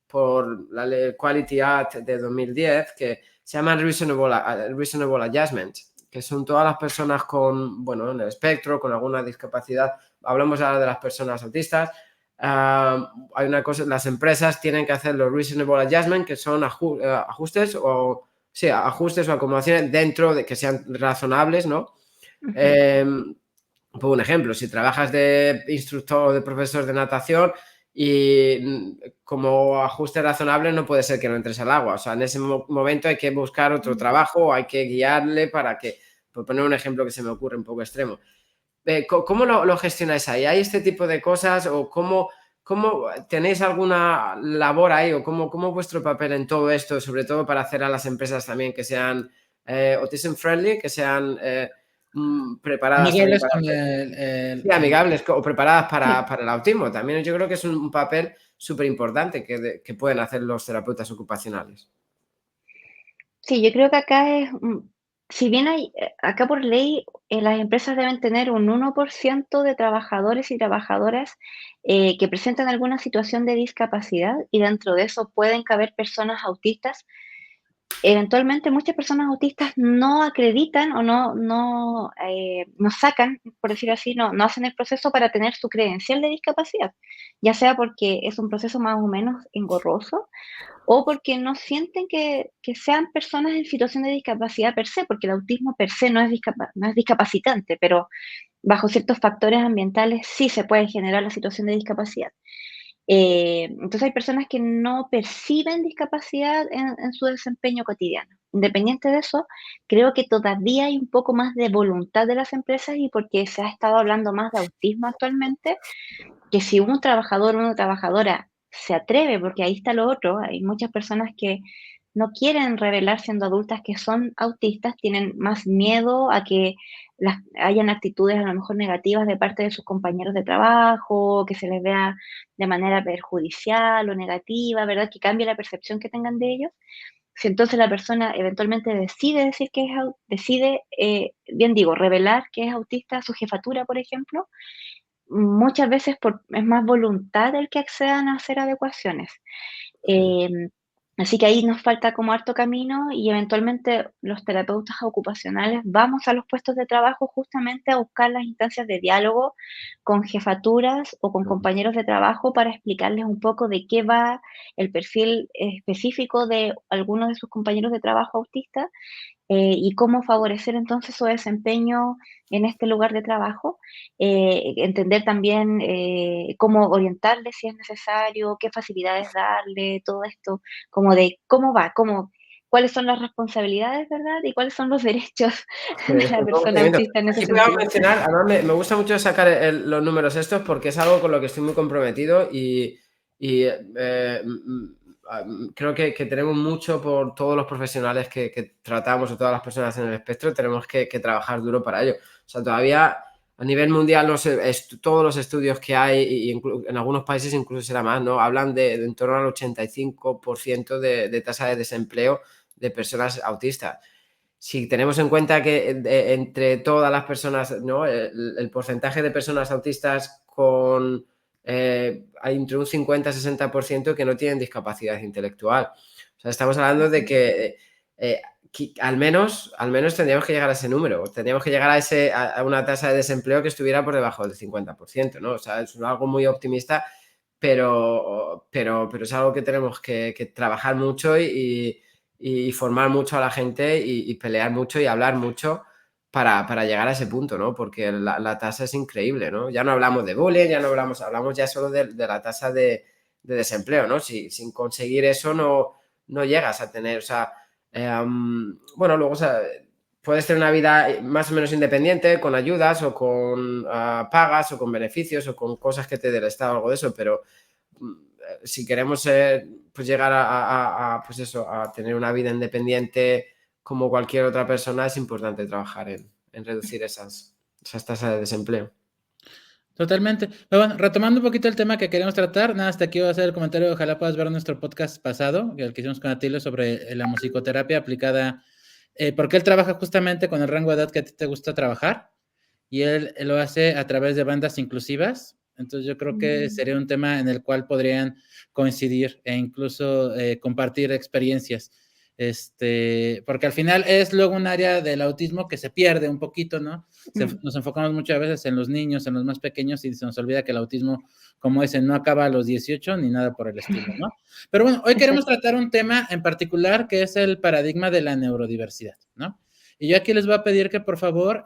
por la ley Quality Act de 2010, que se llaman Reasonable Adjustments, que son todas las personas en el espectro, con alguna discapacidad. Hablamos ahora de las personas autistas. Hay una cosa, las empresas tienen que hacer los Reasonable Adjustments, que son ajustes o acomodaciones dentro de que sean razonables, ¿no? Ujú. Por un ejemplo, si trabajas de instructor o de profesor de natación y como ajuste razonable no puede ser que no entres al agua. O sea, en ese momento hay que buscar otro trabajo o hay que guiarle por poner un ejemplo que se me ocurre un poco extremo. ¿Cómo lo gestionáis ahí? ¿Hay este tipo de cosas o cómo tenéis alguna labor ahí o cómo vuestro papel en todo esto, sobre todo para hacer a las empresas también que sean autism friendly, que sean preparadas también Amigables para con sí, amigables o preparadas Sí, para el autismo? También yo creo que es un papel súper importante que pueden hacer los terapeutas ocupacionales. sí, yo creo que acá si bien hay, acá por ley, las empresas deben tener un 1% de trabajadores y trabajadoras que presentan alguna situación de discapacidad y dentro de eso pueden caber personas autistas. eventualmente muchas personas autistas no acreditan o no sacan, por decirlo así, no hacen el proceso para tener su credencial de discapacidad, ya sea porque es un proceso más o menos engorroso o porque no sienten que sean personas en situación de discapacidad per se, porque el autismo per se no es discapacitante, pero bajo ciertos factores ambientales sí se puede generar la situación de discapacidad. Entonces hay personas que no perciben discapacidad en su desempeño cotidiano. Independiente de eso, creo que todavía hay un poco más de voluntad de las empresas y porque se ha estado hablando más de autismo actualmente, que si un trabajador o una trabajadora se atreve, porque ahí está lo otro, hay muchas personas que no quieren revelar siendo adultas que son autistas, tienen más miedo a que hayan actitudes a lo mejor negativas de parte de sus compañeros de trabajo, que se les vea de manera perjudicial o negativa, ¿verdad? Que cambie la percepción que tengan de ellos. Si entonces la persona eventualmente decide decir que bien digo, revelar que es autista a su jefatura, por ejemplo, muchas veces es más voluntad el que accedan a hacer adecuaciones. Em, Así que ahí nos falta como harto camino y eventualmente los terapeutas ocupacionales vamos a los puestos de trabajo justamente a buscar las instancias de diálogo con jefaturas o con compañeros de trabajo para explicarles un poco de qué va el perfil específico de algunos de sus compañeros de trabajo autistas y cómo favorecer entonces su desempeño en este lugar de trabajo, entender también cómo orientarle si es necesario, qué facilidades darle, todo esto, como de cómo va, cuáles son las responsabilidades, ¿verdad? Y cuáles son los derechos Sí, de es la un nuevo persona procedimiento. autista en ese Aquí podemos sentido. mencionar, además me gusta mucho sacar los números estos porque es algo con lo que estoy muy comprometido y creo que tenemos mucho por todos los profesionales que tratamos o todas las personas en el espectro, tenemos que trabajar duro para ello. O sea, todavía a nivel mundial todos los estudios que hay, y en algunos países incluso será más, ¿no? Hablan de en torno al 85% de tasa de desempleo de personas autistas. Si tenemos en cuenta que entre todas las personas, ¿no? El porcentaje de personas autistas hay entre un 50-60% que no tienen discapacidad intelectual. O sea, estamos hablando de que al menos tendríamos que llegar a ese número, tendríamos que llegar a una tasa de desempleo que estuviera por debajo del 50%, ¿no? O sea, es algo muy optimista, pero es algo que tenemos que trabajar mucho y formar mucho a la gente y pelear mucho y hablar mucho para llegar a ese punto, ¿no? Porque la tasa es increíble, ¿no? Ya no hablamos de bullying, ya no hablamos ya solo de la tasa de desempleo, ¿no? Sin conseguir eso no llegas a tener, o sea, bueno, luego, o sea, puedes tener una vida más o menos independiente, con ayudas o con pagas o con beneficios o con cosas que te dé el Estado o algo de eso, pero si queremos pues llegar pues eso, a tener una vida independiente como cualquier otra persona, es importante trabajar en reducir esas tasas de desempleo. Totalmente. Pero bueno, retomando un poquito el tema que queremos tratar, nada, hasta aquí voy a hacer el comentario, ojalá puedas ver nuestro podcast pasado, el que hicimos con Atilio sobre la musicoterapia aplicada, porque él trabaja justamente con el rango de edad que a ti te gusta trabajar, y él lo hace a través de bandas inclusivas, entonces yo creo que sería un tema en el cual podrían coincidir e incluso compartir experiencias. Porque al final es luego un área del autismo que se pierde un poquito, ¿no? Nos enfocamos muchas veces en los niños, en los más pequeños, y se nos olvida que el autismo, como dicen, no acaba a los 18 ni nada por el estilo, ¿no? Pero bueno, hoy queremos tratar un tema en particular que es el paradigma de la neurodiversidad, ¿no? Y yo aquí les voy a pedir que por favor,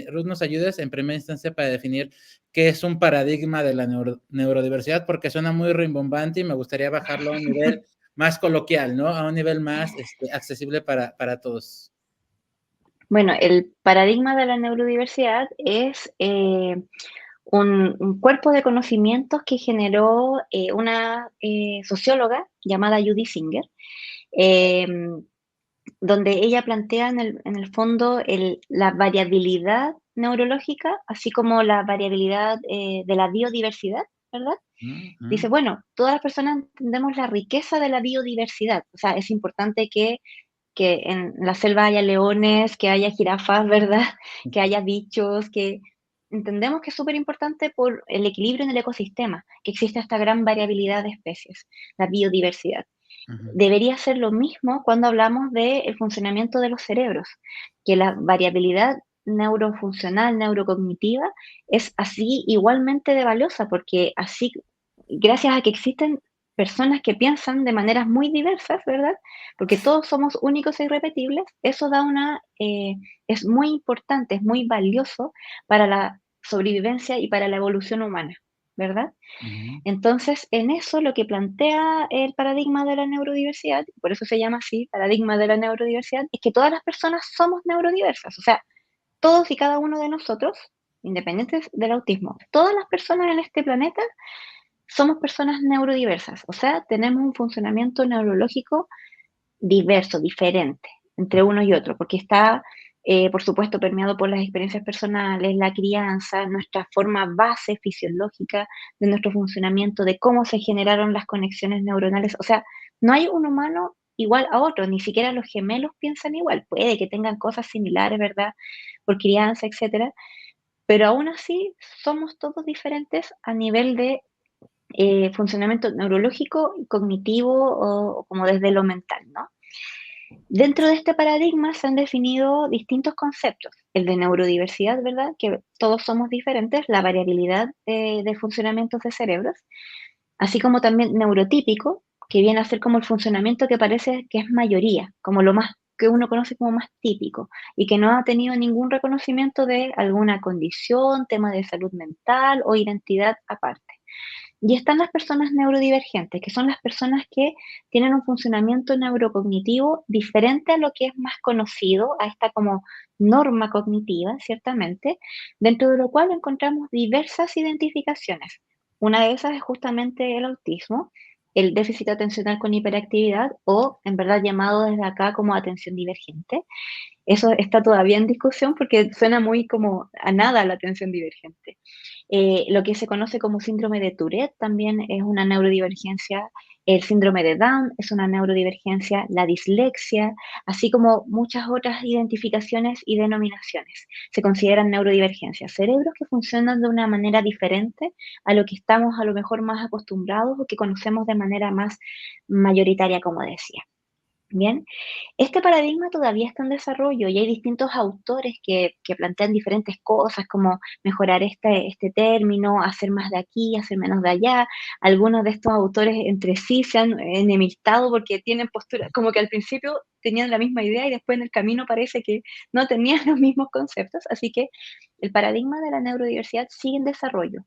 Ruth, nos ayudes en primera instancia para definir qué es un paradigma de la neurodiversidad, porque suena muy rimbombante y me gustaría bajarlo a un nivel más coloquial, ¿no? A un nivel más accesible para todos. Bueno, el paradigma de la neurodiversidad es un cuerpo de conocimientos que generó una socióloga llamada Judy Singer, eh, donde ella plantea en el fondo la variabilidad neurológica, así como la variabilidad de la biodiversidad, ¿verdad? Dice, bueno, todas las personas entendemos la riqueza de la biodiversidad, o sea, es importante que en la selva haya leones, que haya jirafas, ¿verdad? Que haya bichos, que entendemos que es súper importante por el equilibrio en el ecosistema, que existe esta gran variabilidad de especies, la biodiversidad. Debería ser lo mismo cuando hablamos del funcionamiento de los cerebros, que la variabilidad neurofuncional, neurocognitiva, es así igualmente de valiosa, porque así, gracias a que existen personas que piensan de maneras muy diversas, ¿verdad? Porque todos somos únicos e irrepetibles, eso da es muy importante, es muy valioso para la sobrevivencia y para la evolución humana, ¿verdad? Ujú. Entonces, en eso lo que plantea el paradigma de la neurodiversidad, por eso se llama así, paradigma de la neurodiversidad, es que todas las personas somos neurodiversas, o sea, todos y cada uno de nosotros, independientes del autismo, todas las personas en este planeta somos personas neurodiversas, o sea, tenemos un funcionamiento neurológico diverso, diferente entre uno y otro, porque está, por supuesto, permeado por las experiencias personales, la crianza, nuestra forma base fisiológica de nuestro funcionamiento, de cómo se generaron las conexiones neuronales. O sea, no hay un humano igual a otro, ni siquiera los gemelos piensan igual. Puede que tengan cosas similares, ¿verdad? Por crianza, etcétera, pero aún así somos todos diferentes a nivel de funcionamiento neurológico, cognitivo o como desde lo mental, ¿no? Dentro de este paradigma se han definido distintos conceptos, el de neurodiversidad, ¿verdad? Que todos somos diferentes, la variabilidad de funcionamientos de cerebros, así como también neurotípico, que viene a ser como el funcionamiento que parece que es mayoría, como lo más que uno conoce como más típico y que no ha tenido ningún reconocimiento de alguna condición, tema de salud mental o identidad aparte. Y están las personas neurodivergentes, que son las personas que tienen un funcionamiento neurocognitivo diferente a lo que es más conocido, a esta como norma cognitiva, ciertamente, dentro de lo cual encontramos diversas identificaciones. Una de esas es justamente el autismo, el déficit atencional con hiperactividad o, en verdad, llamado desde acá como atención divergente. Eso está todavía en discusión porque suena muy como a nada la atención divergente. Lo que se conoce como síndrome de Tourette también es una neurodivergencia, el síndrome de Down es una neurodivergencia, la dislexia, así como muchas otras identificaciones y denominaciones. Se consideran neurodivergencias, cerebros que funcionan de una manera diferente a lo que estamos a lo mejor más acostumbrados o que conocemos de manera más mayoritaria, como decía. Bien, este paradigma todavía está en desarrollo y hay distintos autores que plantean diferentes cosas, como mejorar este término, hacer más de aquí, hacer menos de allá. Algunos de estos autores entre sí se han enemistado porque tienen posturas, como que al principio tenían la misma idea y después en el camino parece que no tenían los mismos conceptos. Así que el paradigma de la neurodiversidad sigue en desarrollo,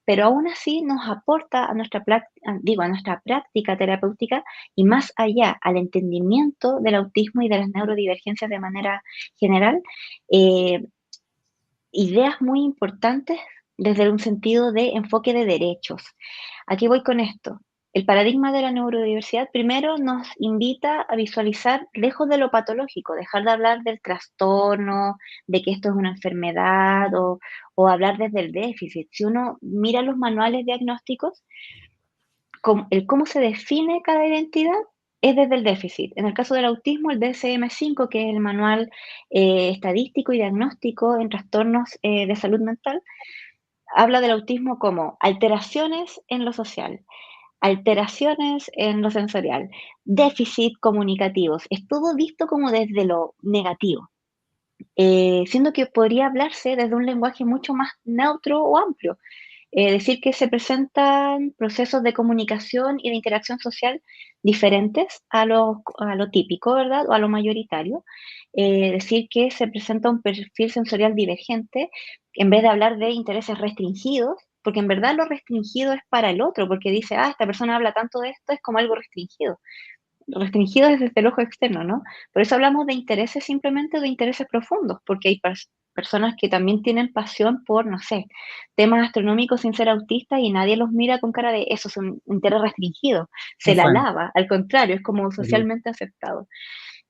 pero aún así nos aporta a a nuestra práctica terapéutica y más allá al entendimiento del autismo y de las neurodivergencias de manera general, eh, ideas muy importantes desde un sentido de enfoque de derechos. ¿A qué voy con esto? El paradigma de la neurodiversidad primero nos invita a visualizar lejos de lo patológico, dejar de hablar del trastorno, de que esto es una enfermedad o hablar desde el déficit. Si uno mira los manuales diagnósticos, el cómo se define cada identidad es desde el déficit. En el caso del autismo, el DSM-5, que es el manual estadístico y diagnóstico en trastornos de salud mental, habla del autismo como alteraciones en lo social, alteraciones en lo sensorial, déficit comunicativos. Es todo visto como desde lo negativo, siendo que podría hablarse desde un lenguaje mucho más neutro o amplio. Decir que se presentan procesos de comunicación y de interacción social diferentes a lo típico, ¿verdad? O a lo mayoritario. Decir que se presenta un perfil sensorial divergente en vez de hablar de intereses restringidos, porque en verdad lo restringido es para el otro, porque dice, esta persona habla tanto de esto, es como algo restringido. Restringido desde el ojo externo, ¿no? Por eso hablamos de intereses simplemente de intereses profundos, porque hay personas que también tienen pasión por, no sé, temas astronómicos sin ser autistas y nadie los mira con cara de eso es un interés restringido, Qué se la fan. alaba, al contrario, es como Sí. socialmente aceptado.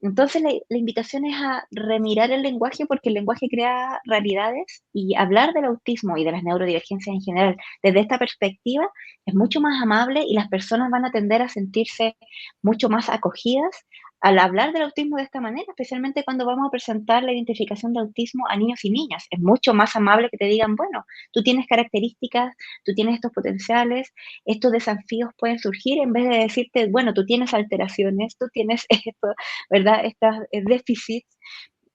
Entonces la invitación es a remirar el lenguaje porque el lenguaje crea realidades y hablar del autismo y de las neurodivergencias en general desde esta perspectiva es mucho más amable y las personas van a tender a sentirse mucho más acogidas al hablar del autismo de esta manera, especialmente cuando vamos a presentar la identificación de autismo a niños y niñas. Es mucho más amable que te digan, bueno, tú tienes características, tú tienes estos potenciales, estos desafíos pueden surgir, en vez de decirte, bueno, tú tienes alteraciones, tú tienes esto, ¿verdad? Estos déficits,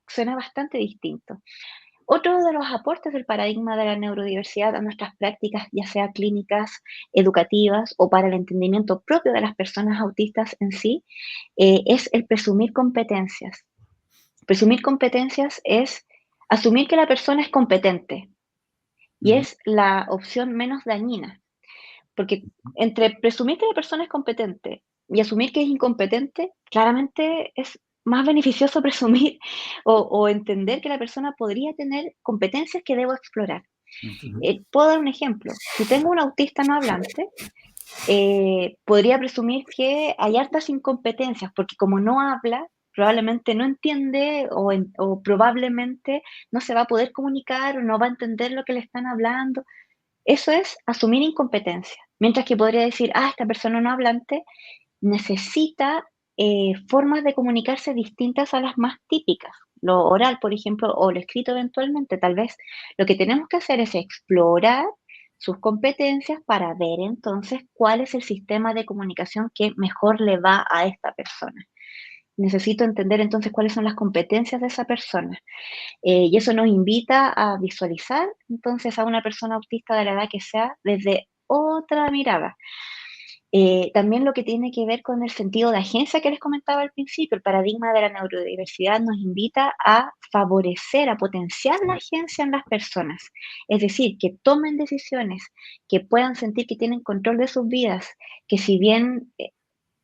suena bastante distinto. Otro de los aportes del paradigma de la neurodiversidad a nuestras prácticas, ya sea clínicas, educativas o para el entendimiento propio de las personas autistas en sí, es el presumir competencias. Presumir competencias es asumir que la persona es competente y Ujú. es la opción menos dañina, porque entre presumir que la persona es competente y asumir que es incompetente, claramente es más beneficioso presumir o entender que la persona podría tener competencias que debo explorar. Ujú. Puedo dar un ejemplo. Si tengo un autista no hablante, podría presumir que hay hartas incompetencias, porque como no habla, probablemente no entiende o probablemente no se va a poder comunicar o no va a entender lo que le están hablando. Eso es asumir incompetencia. Mientras que podría decir, esta persona no hablante necesita formas de comunicarse distintas a las más típicas. Lo oral, por ejemplo, o lo escrito eventualmente. Tal vez lo que tenemos que hacer es explorar sus competencias para ver entonces cuál es el sistema de comunicación que mejor le va a esta persona. Necesito entender entonces cuáles son las competencias de esa persona. Y eso nos invita a visualizar entonces a una persona autista de la edad que sea desde otra mirada. También lo que tiene que ver con el sentido de agencia que les comentaba al principio, el paradigma de la neurodiversidad nos invita a favorecer, a potenciar la agencia en las personas. Es decir, que tomen decisiones, que puedan sentir que tienen control de sus vidas, que si bien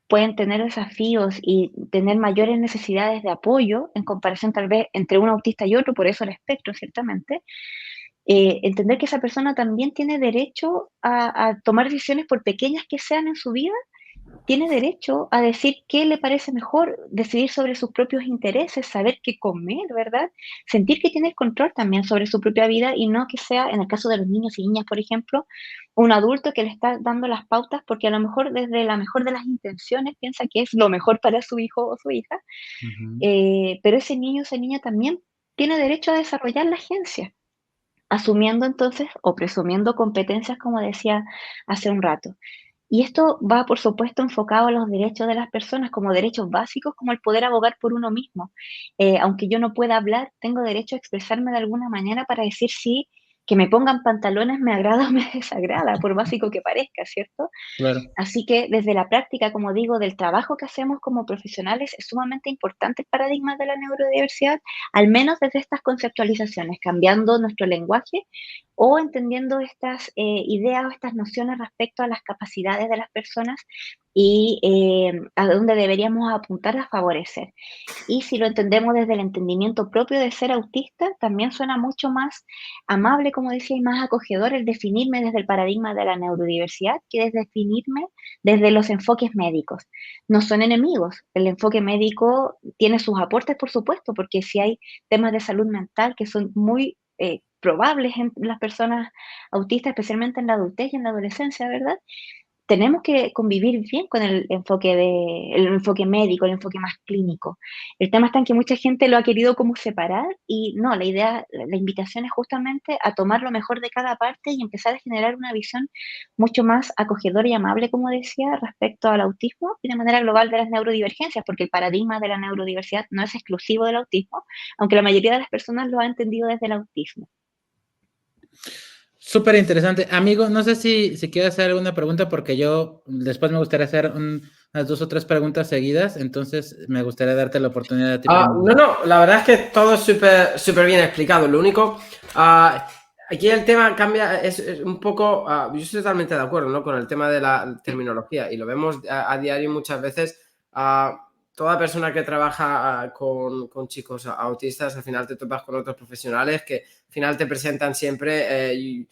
pueden tener desafíos y tener mayores necesidades de apoyo en comparación tal vez entre un autista y otro, por eso el espectro, ciertamente, entender que esa persona también tiene derecho a tomar decisiones por pequeñas que sean en su vida, tiene derecho a decir qué le parece mejor, decidir sobre sus propios intereses, saber qué comer, ¿verdad? Sentir que tiene el control también sobre su propia vida y no que sea, en el caso de los niños y niñas, por ejemplo, un adulto que le está dando las pautas porque a lo mejor desde la mejor de las intenciones piensa que es lo mejor para su hijo o su hija, Ujú. pero ese niño o esa niña también tiene derecho a desarrollar la agencia, asumiendo entonces o presumiendo competencias, como decía hace un rato. Y esto va, por supuesto, enfocado a los derechos de las personas como derechos básicos, como el poder abogar por uno mismo. Aunque yo no pueda hablar, tengo derecho a expresarme de alguna manera para decir si que me pongan pantalones me agrada o me desagrada, por básico que parezca, ¿cierto? Claro. Así que desde la práctica, como digo, del trabajo que hacemos como profesionales, es sumamente importante el paradigma de la neurodiversidad, al menos desde estas conceptualizaciones, cambiando nuestro lenguaje o entendiendo estas ideas o estas nociones respecto a las capacidades de las personas y a dónde deberíamos apuntar a favorecer. Y si lo entendemos desde el entendimiento propio de ser autista, también suena mucho más amable, como decía, y más acogedor el definirme desde el paradigma de la neurodiversidad que es definirme desde los enfoques médicos. No son enemigos. El enfoque médico tiene sus aportes, por supuesto, porque si hay temas de salud mental que son muy probables en las personas autistas, especialmente en la adultez y en la adolescencia, ¿verdad? Tenemos que convivir bien con el enfoque médico, el enfoque más clínico. El tema está en que mucha gente lo ha querido como separar y no, la idea, la invitación es justamente a tomar lo mejor de cada parte y empezar a generar una visión mucho más acogedora y amable, como decía, respecto al autismo y de manera global de las neurodivergencias, porque el paradigma de la neurodiversidad no es exclusivo del autismo, aunque la mayoría de las personas lo ha entendido desde el autismo. Súper interesante. Amigo, no sé si quieres hacer alguna pregunta porque yo después me gustaría hacer unas 2 o 3 preguntas seguidas, entonces me gustaría darte la oportunidad a ti primero. No, la verdad es que todo es súper bien explicado. Lo único, aquí el tema cambia, es un poco, yo estoy totalmente de acuerdo, ¿no? Con el tema de la terminología y lo vemos a diario muchas veces. Toda persona que trabaja con chicos autistas, al final te topas con otros profesionales que al final te presentan siempre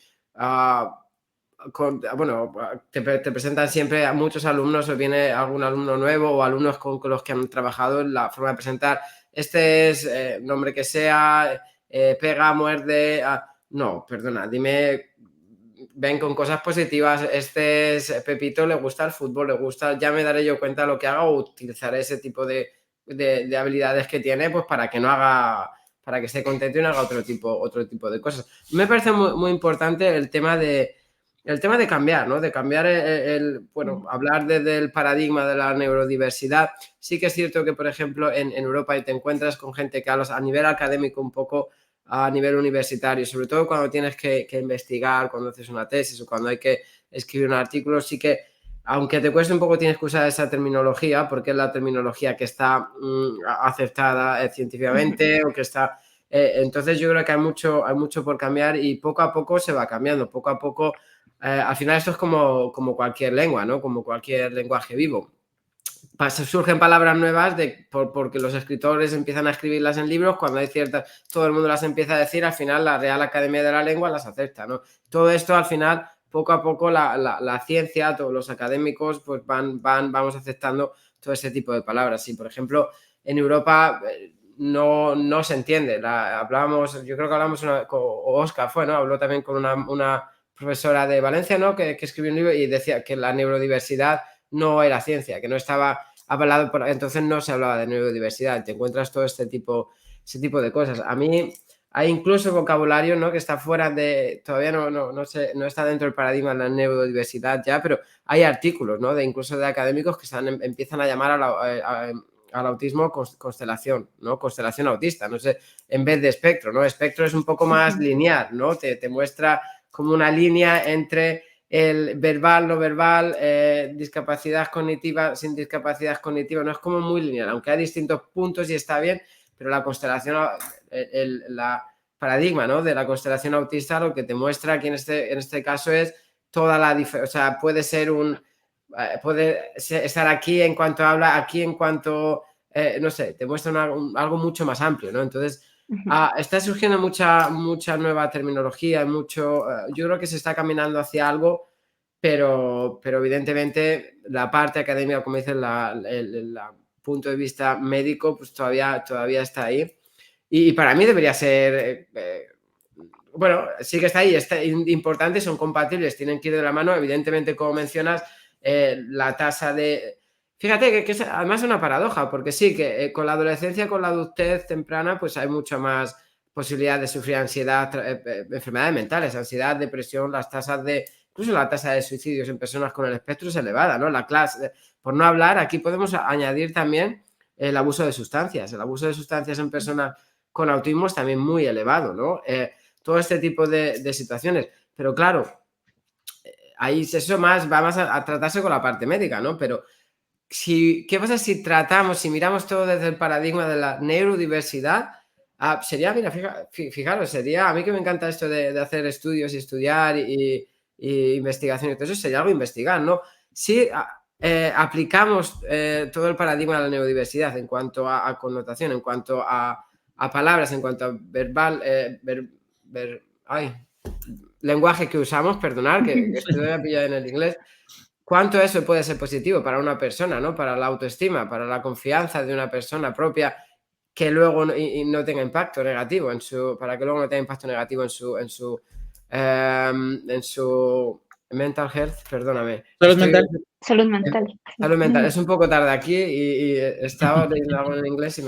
bueno, te presentan siempre a muchos alumnos o viene algún alumno nuevo o alumnos con los que han trabajado en la forma de presentar. Este es nombre que sea, pega, muerde. No, perdona, dime, ven con cosas positivas. Este es Pepito, le gusta el fútbol, le gusta, ya me daré yo cuenta de lo que haga o utilizaré ese tipo de de habilidades que tiene, pues para que no haga, para que esté contento y no haga otro tipo de cosas. Me parece muy, muy importante el tema de cambiar, ¿no? De cambiar bueno, hablar del paradigma de la neurodiversidad. Sí que es cierto que, por ejemplo, en Europa te encuentras con gente que a nivel académico, un poco a nivel universitario, sobre todo cuando tienes que investigar, cuando haces una tesis o cuando hay que escribir un artículo, sí que, aunque te cueste un poco, tienes que usar esa terminología, porque es la terminología que está aceptada científicamente o que está... entonces yo creo que hay mucho por cambiar y poco a poco se va cambiando, poco a poco. Al final esto es como cualquier lengua, ¿no? Como cualquier lenguaje vivo. Surgen palabras nuevas porque los escritores empiezan a escribirlas en libros, cuando hay ciertas, todo el mundo las empieza a decir, al final la Real Academia de la Lengua las acepta, ¿no? Todo esto al final, poco a poco, la ciencia, todos los académicos, pues vamos aceptando todo ese tipo de palabras. Y, por ejemplo, en Europa no se entiende. Yo creo que hablamos o Oscar fue, ¿no? Habló también con una profesora de Valencia, ¿no? Que escribió un libro y decía que la neurodiversidad no era ciencia, que no estaba avalado entonces no se hablaba de neurodiversidad. Te encuentras todo ese tipo de cosas. A mí hay incluso vocabulario, ¿no? Que está fuera todavía no está dentro del paradigma de la neurodiversidad ya, pero hay artículos, ¿no? Incluso de académicos que empiezan a llamar al autismo constelación, ¿no? Constelación autista, no sé, en vez de espectro, ¿no? Espectro es un poco más lineal, ¿no? Te muestra como una línea entre el verbal, no verbal, discapacidad cognitiva, sin discapacidad cognitiva, no es como muy lineal, aunque hay distintos puntos y está bien, pero la constelación, la paradigma, ¿no? De la constelación autista lo que te muestra aquí en este caso es toda la diferencia, o sea, puede estar aquí en cuanto habla, aquí en cuanto, no sé, te muestra algo mucho más amplio, ¿no? Entonces, está surgiendo mucha nueva terminología, yo creo que se está caminando hacia algo, pero evidentemente la parte académica, como dices, el punto de vista médico, pues todavía está ahí. Y para mí debería ser, bueno, sí que está ahí, está importante, son compatibles, tienen que ir de la mano. Evidentemente, como mencionas, la tasa de... Fíjate que es además una paradoja, porque sí, que con la adolescencia, con la adultez temprana, pues hay mucha más posibilidad de sufrir ansiedad, enfermedades mentales, ansiedad, depresión, incluso la tasa de suicidios en personas con el espectro es elevada, ¿no? Por no hablar, aquí podemos añadir también el abuso de sustancias. El abuso de sustancias en personas con autismo es también muy elevado, ¿no? Todo este tipo de situaciones. Pero claro, ahí eso va más a tratarse con la parte médica, ¿no? Pero ¿qué pasa si miramos todo desde el paradigma de la neurodiversidad? Sería, mira, fijaros, a mí que me encanta esto de hacer estudios y estudiar y investigación y todo eso, sería algo investigar, ¿no? Si aplicamos todo el paradigma de la neurodiversidad en cuanto a connotación, en cuanto a palabras, en cuanto a verbal, lenguaje que usamos, perdonar, que esto me ha pillado en el inglés. ¿Cuánto eso puede ser positivo para una persona, ¿no? Para la autoestima, para la confianza de una persona propia, que luego no tenga impacto negativo para que luego no tenga impacto negativo en su mental health, perdóname. Salud mental. Salud mental. Salud mental. Es un poco tarde aquí y he estado leyendo algo en inglés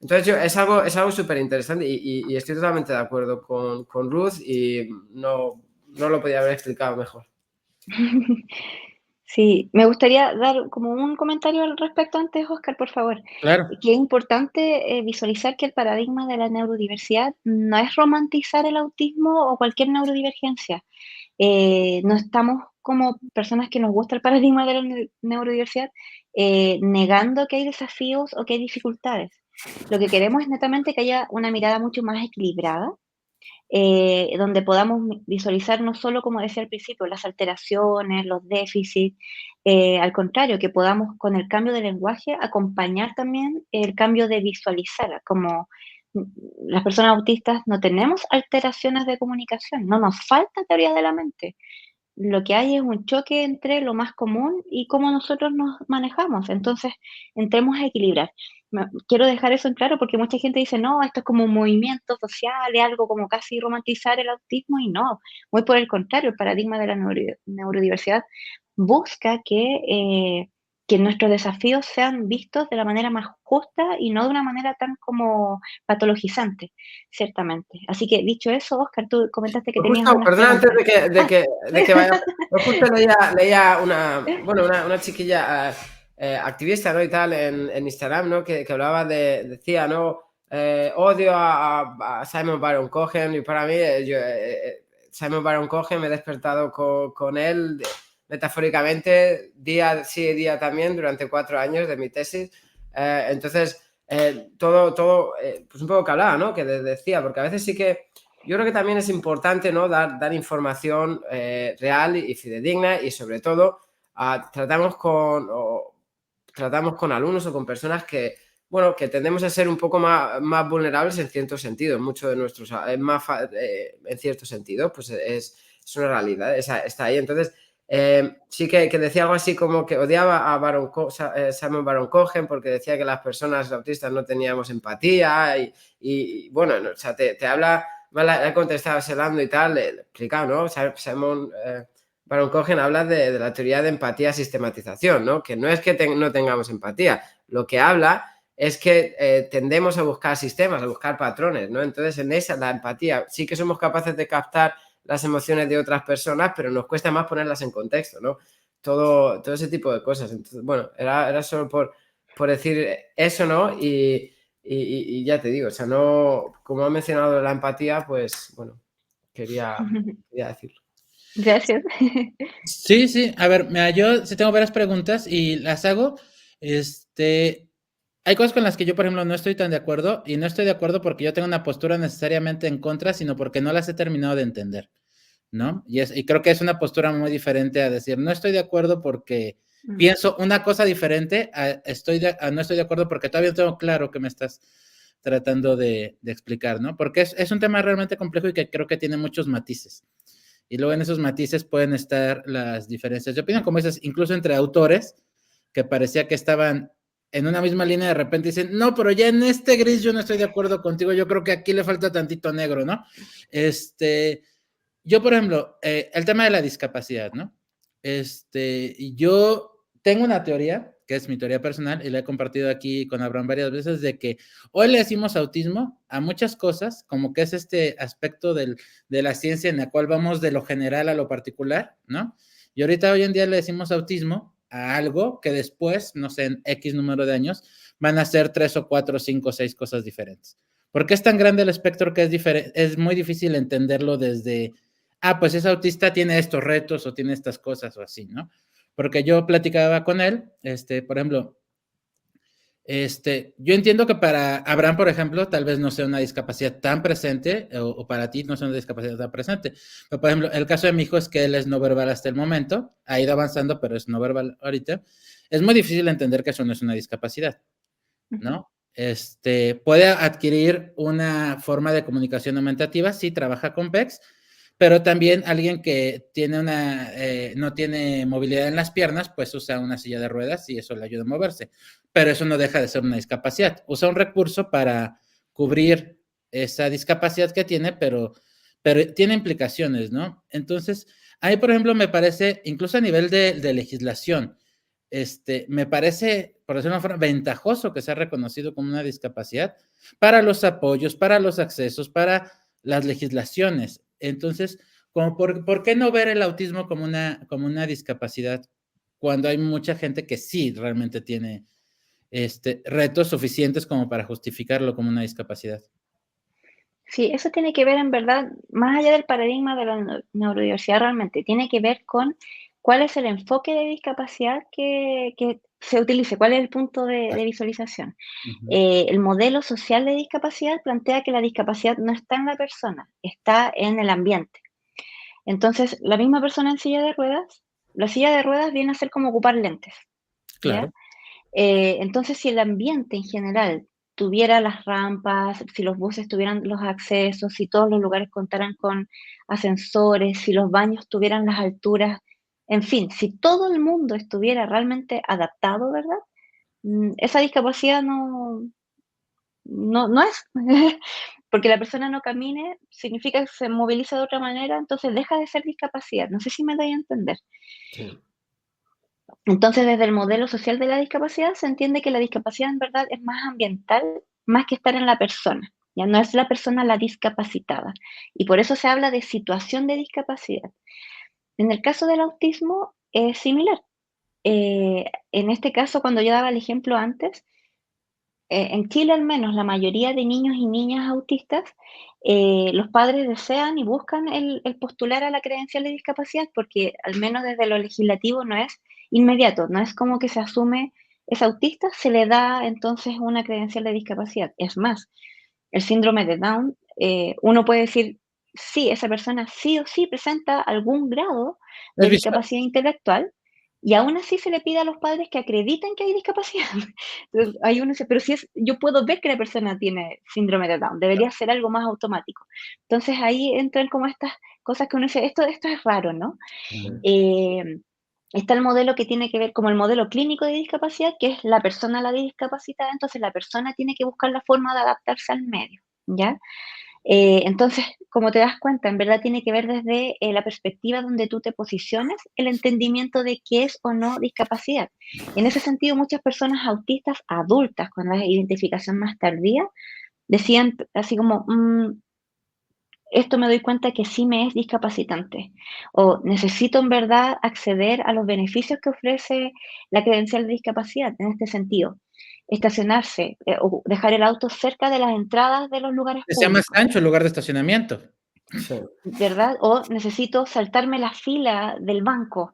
Entonces es algo súper interesante y estoy totalmente de acuerdo con Ruth y no lo podía haber explicado mejor. Sí, me gustaría dar como un comentario al respecto antes, Oscar, por favor. Claro. Que es importante visualizar que el paradigma de la neurodiversidad no es romantizar el autismo o cualquier neurodivergencia. No estamos como personas que nos gusta el paradigma de la neurodiversidad negando que hay desafíos o que hay dificultades. Lo que queremos es netamente que haya una mirada mucho más equilibrada, donde podamos visualizar no solo, como decía al principio, las alteraciones, los déficits, al contrario, que podamos con el cambio de lenguaje acompañar también el cambio de visualizar, como las personas autistas no tenemos alteraciones de comunicación, no nos falta teoría de la mente. Lo que hay es un choque entre lo más común y cómo nosotros nos manejamos. Entonces, entremos a equilibrar. Quiero dejar eso en claro porque mucha gente dice, no, esto es como un movimiento social, es algo como casi romantizar el autismo, y no, muy por el contrario, el paradigma de la neurodiversidad busca que que nuestros desafíos sean vistos de la manera más justa y no de una manera tan como patologizante, ciertamente. Así que dicho eso, Oscar, tú comentaste que Pues tenías justo, unas perdona, antes preguntas. de que vaya, pues justo leía una chiquilla activista, ¿no? Y tal, en Instagram, ¿no? Que hablaba decía, ¿no? Odio a Simon Baron Cohen, y para mí, Simon Baron Cohen, me he despertado con él, metafóricamente, día sí, día también, durante 4 años de mi tesis. Entonces, todo pues un poco que hablaba, ¿no? Que decía, porque a veces sí que yo creo que también es importante, ¿no? dar información real y fidedigna, y sobre todo tratamos con alumnos o con personas que, bueno, que tendemos a ser un poco más vulnerables en ciertos sentidos. Muchos de nuestros, en ciertos sentidos, pues es una realidad, está ahí. Entonces, sí que decía algo así como que odiaba a Simon Baron Cohen porque decía que las personas autistas no teníamos empatía y bueno, o sea, te habla, me la he contestado hablando y tal, le he explicado, ¿no? Simon Baron Cohen habla de la teoría de empatía sistematización, ¿no? Que no es que no tengamos empatía, lo que habla es que tendemos a buscar sistemas, a buscar patrones, ¿no? Entonces, en esa, la empatía, sí que somos capaces de captar las emociones de otras personas, pero nos cuesta más ponerlas en contexto, ¿no? Todo ese tipo de cosas. Entonces, bueno, era solo por decir eso, ¿no? Y ya te digo, o sea, no, como ha mencionado la empatía, pues, bueno, quería decirlo. Gracias. Sí, sí. A ver, mira, yo sí tengo varias preguntas y las hago. Hay cosas con las que yo, por ejemplo, no estoy tan de acuerdo, y no estoy de acuerdo porque yo tengo una postura necesariamente en contra, sino porque no las he terminado de entender, ¿no? Y creo que es una postura muy diferente a decir, no estoy de acuerdo porque pienso una cosa diferente, no estoy de acuerdo porque todavía no tengo claro que me estás tratando de explicar, ¿no? Porque es un tema realmente complejo y que creo que tiene muchos matices. Y luego en esos matices pueden estar las diferencias de opinión, como dices, incluso entre autores que parecía que estaban en una misma línea, de repente dicen, no, pero ya en este gris yo no estoy de acuerdo contigo, yo creo que aquí le falta tantito negro, ¿no? Yo, por ejemplo, el tema de la discapacidad, ¿no? Yo tengo una teoría, que es mi teoría personal, y la he compartido aquí con Abraham varias veces, de que hoy le decimos autismo a muchas cosas, como que es este aspecto de la ciencia en la cual vamos de lo general a lo particular, ¿no? Y ahorita hoy en día le decimos autismo a algo que después, no sé, en X número de años, van a ser 3 o 4, 5, 6 cosas diferentes. Porque es tan grande el espectro que es muy difícil entenderlo desde pues es autista, tiene estos retos o tiene estas cosas o así, ¿no? Porque yo platicaba con él, por ejemplo, yo entiendo que para Abraham, por ejemplo, tal vez no sea una discapacidad tan presente, o para ti no sea una discapacidad tan presente. Pero, por ejemplo, el caso de mi hijo es que él es no verbal hasta el momento, ha ido avanzando, pero es no verbal ahorita. Es muy difícil entender que eso no es una discapacidad, ¿no? Puede adquirir una forma de comunicación aumentativa, sí, trabaja con PECs, pero también alguien que tiene no tiene movilidad en las piernas, pues usa una silla de ruedas y eso le ayuda a moverse. Pero eso no deja de ser una discapacidad. Usa un recurso para cubrir esa discapacidad que tiene, pero tiene implicaciones, ¿no? Entonces, ahí, por ejemplo, me parece, incluso a nivel de legislación, me parece, por decirlo de una forma, ventajoso que sea reconocido como una discapacidad para los apoyos, para los accesos, para las legislaciones. Entonces, ¿por qué no ver el autismo como una discapacidad cuando hay mucha gente que sí realmente tiene retos suficientes como para justificarlo como una discapacidad? Sí, eso tiene que ver en verdad, más allá del paradigma de la neurodiversidad realmente, tiene que ver con cuál es el enfoque de discapacidad que se utilice, cuál es el punto de visualización. Uh-huh. El modelo social de discapacidad plantea que la discapacidad no está en la persona, está en el ambiente. Entonces, la misma persona en silla de ruedas, la silla de ruedas viene a ser como ocupar lentes, ¿ya? Claro. Entonces, si el ambiente en general tuviera las rampas, si los buses tuvieran los accesos, si todos los lugares contaran con ascensores, si los baños tuvieran las alturas, en fin, si todo el mundo estuviera realmente adaptado, ¿verdad? Esa discapacidad no es. Porque la persona no camine significa que se moviliza de otra manera, entonces deja de ser discapacidad. No sé si me doy a entender. Sí. Entonces, desde el modelo social de la discapacidad se entiende que la discapacidad en verdad es más ambiental, más que estar en la persona. Ya no es la persona la discapacitada. Y por eso se habla de situación de discapacidad. En el caso del autismo es similar. En este caso, cuando yo daba el ejemplo antes, en Chile al menos, la mayoría de niños y niñas autistas, los padres desean y buscan el postular a la credencial de discapacidad porque al menos desde lo legislativo no es inmediato, no es como que se asume es autista, se le da entonces una credencial de discapacidad. Es más, el síndrome de Down, uno puede decir, sí, esa persona sí o sí presenta algún grado Es de visual. discapacidad intelectual y aún así se le pide a los padres que acrediten que hay discapacidad. Entonces, hay uno dice, pero si es, yo puedo ver que la persona tiene síndrome de Down, debería ser algo más automático. Entonces ahí entran como estas cosas que uno dice, esto es raro, ¿no? Eh, Está el modelo que tiene que ver como el modelo clínico de discapacidad, que es la persona la discapacitada, entonces la persona tiene que buscar la forma de adaptarse al medio, ¿ya? Entonces, como te das cuenta, en verdad tiene que ver desde la perspectiva donde tú te posiciones, el entendimiento de qué es o no discapacidad. En ese sentido, muchas personas autistas adultas con la identificación más tardía decían así como, esto me doy cuenta que sí me es discapacitante o necesito en verdad acceder a los beneficios que ofrece la credencial de discapacidad en este sentido. Estacionarse o dejar el auto cerca de las entradas de los lugares Que sea más públicos. ancho el lugar de estacionamiento. Sí, ¿Verdad? O necesito saltarme la fila del banco.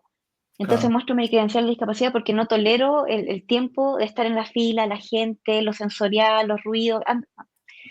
Entonces claro. muestro mi credencial de discapacidad porque no tolero el tiempo de estar en la fila, la gente, lo sensorial, los ruidos,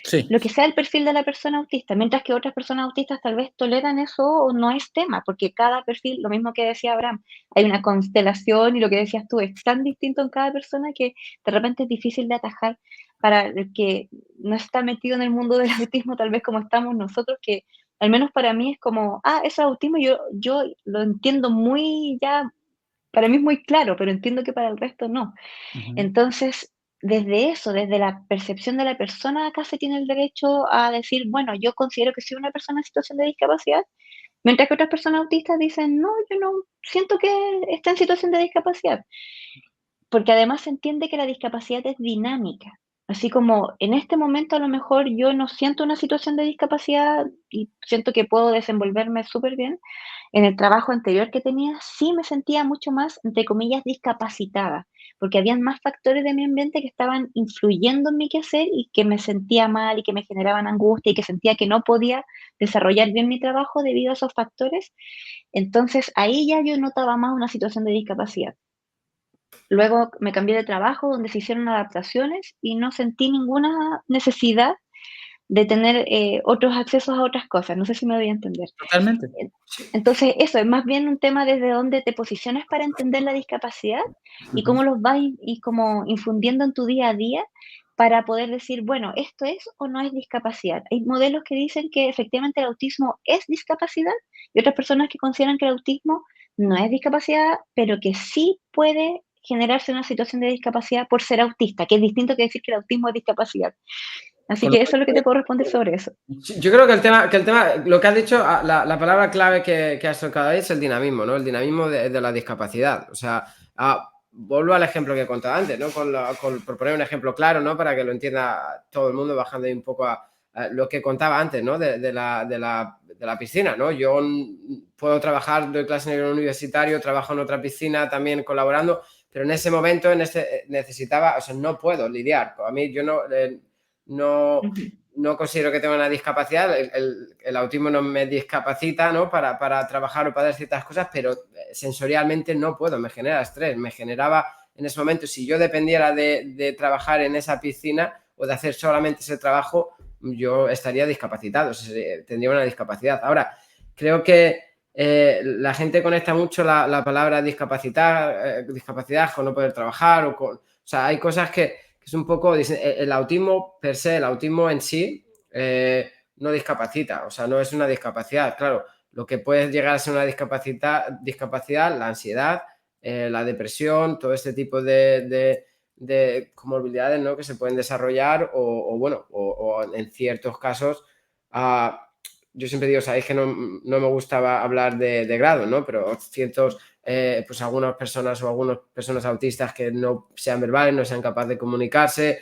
Sí. lo que sea el perfil de la persona autista, mientras que otras personas autistas tal vez toleran eso o no es tema, porque cada perfil, lo mismo que decía Abraham, hay una constelación y lo que decías tú es tan distinto en cada persona que de repente es difícil de atajar para el que no está metido en el mundo del autismo, tal vez como estamos nosotros, que al menos para mí es como, eso es autismo, yo lo entiendo muy ya, para mí es muy claro, pero entiendo que para el resto no. Ujú. Entonces, desde eso, desde la percepción de la persona, acá se tiene el derecho a decir, bueno, yo considero que soy una persona en situación de discapacidad, mientras que otras personas autistas dicen, no, yo no siento que está en situación de discapacidad, porque además se entiende que la discapacidad es dinámica. Así como en este momento a lo mejor yo no siento una situación de discapacidad y siento que puedo desenvolverme súper bien, en el trabajo anterior que tenía, sí me sentía mucho más, entre comillas, discapacitada, porque habían más factores de mi ambiente que estaban influyendo en mi quehacer y que me sentía mal y que me generaban angustia y que sentía que no podía desarrollar bien mi trabajo debido a esos factores. Entonces ahí ya yo notaba más una situación de discapacidad. Luego me cambié de trabajo donde se hicieron adaptaciones y no sentí ninguna necesidad de tener otros accesos a otras cosas. No sé si me doy a entender. Totalmente. Entonces, eso es más bien un tema desde donde te posicionas para entender la discapacidad y Ujú. cómo los vas y como infundiendo en tu día a día para poder decir, bueno, esto es o no es discapacidad. Hay modelos que dicen que efectivamente el autismo es discapacidad y otras personas que consideran que el autismo no es discapacidad, pero que sí puede generarse una situación de discapacidad por ser autista, que es distinto que decir que el autismo es discapacidad. Así Con lo que eso cual, es lo que te puedo responder sobre eso. Sí, yo creo que el tema, lo que has dicho, la palabra clave que has tocado ahí es el dinamismo, ¿no? El dinamismo de la discapacidad. O sea, vuelvo al ejemplo que he contado antes, ¿no? Por poner un ejemplo claro, ¿no? Para que lo entienda todo el mundo, bajando ahí un poco a lo que contaba antes, ¿no? De la piscina, ¿no? Yo puedo trabajar, doy clase en el universitario, trabajo en otra piscina también colaborando, pero en ese momento necesitaba, o sea, no puedo lidiar. A mí yo no, Ujú. no considero que tenga una discapacidad, el autismo no me discapacita, ¿no? Para trabajar o para hacer ciertas cosas, pero sensorialmente no puedo, me genera estrés, me generaba en ese momento, si yo dependiera de trabajar en esa piscina o de hacer solamente ese trabajo, yo estaría discapacitado, o sea, tendría una discapacidad. Ahora, creo que la gente conecta mucho la palabra discapacidad con no poder trabajar o sea, hay cosas que es un poco el autismo per se, el autismo en sí no discapacita, o sea, no es una discapacidad, claro, lo que puede llegar a ser una discapacidad, la ansiedad, la depresión, todo este tipo de comorbilidades, ¿no? Que se pueden desarrollar o en ciertos casos yo siempre digo, sabéis que no me gustaba hablar de grado, ¿no? Pero ciertos pues algunas personas o algunas personas autistas que no sean verbales, no sean capaces de comunicarse,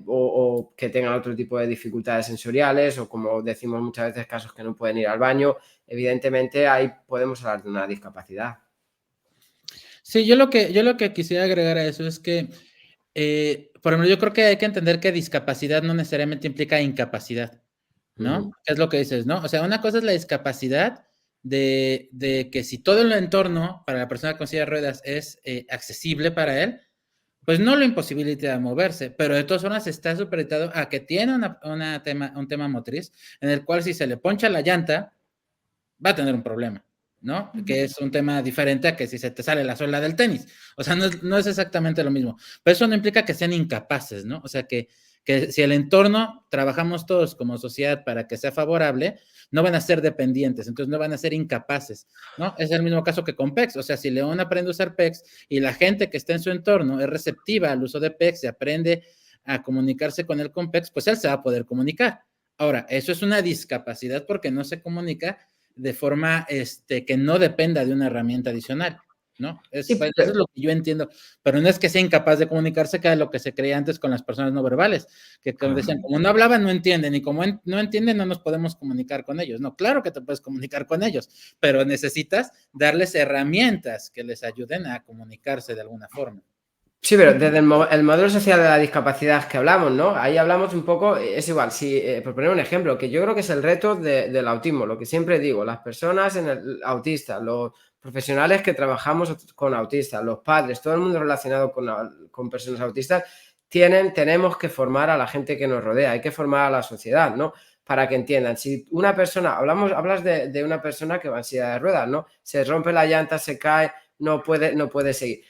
o que tengan otro tipo de dificultades sensoriales, o como decimos muchas veces, casos que no pueden ir al baño. Evidentemente ahí podemos hablar de una discapacidad. Sí, yo lo que quisiera agregar a eso es que, por ejemplo, yo creo que hay que entender que discapacidad no necesariamente implica incapacidad, ¿no? ¿Qué es lo que dices, no? O sea, una cosa es la discapacidad de que si todo el entorno para la persona con silla de ruedas es accesible para él, pues no lo imposibilita de moverse, pero de todas formas está supeditado a que tiene un tema motriz en el cual si se le poncha la llanta, va a tener un problema, ¿no? Que es un tema diferente a que si se te sale la suela del tenis. O sea, no es exactamente lo mismo. Pero eso no implica que sean incapaces, ¿no? O sea, que si el entorno trabajamos todos como sociedad para que sea favorable, no van a ser dependientes, entonces no van a ser incapaces, ¿no? Es el mismo caso que con PEX. O sea, si León aprende a usar PEX y la gente que está en su entorno es receptiva al uso de PEX y aprende a comunicarse con él con PEX, pues él se va a poder comunicar. Ahora, eso es una discapacidad porque no se comunica de forma que no dependa de una herramienta adicional, ¿no? Sí, Pues, eso es lo que yo entiendo, pero no es que sea incapaz de comunicarse, que era lo que se creía antes con las personas no verbales, que como decían, como no hablaban, no entienden, y como no entienden, no nos podemos comunicar con ellos. No, claro que te puedes comunicar con ellos, pero necesitas darles herramientas que les ayuden a comunicarse de alguna forma. Sí, pero desde el modelo social de la discapacidad que hablamos, ¿no? Ahí hablamos un poco, es igual, si, por poner un ejemplo, que yo creo que es el reto del autismo, lo que siempre digo, las personas en el autista, los profesionales que trabajamos con autistas, los padres, todo el mundo relacionado con personas autistas, tenemos que formar a la gente que nos rodea, hay que formar a la sociedad, ¿no? Para que entiendan. Si una persona, hablas de una persona que va en silla de ruedas, ¿no? Se rompe la llanta, se cae, no puede seguir.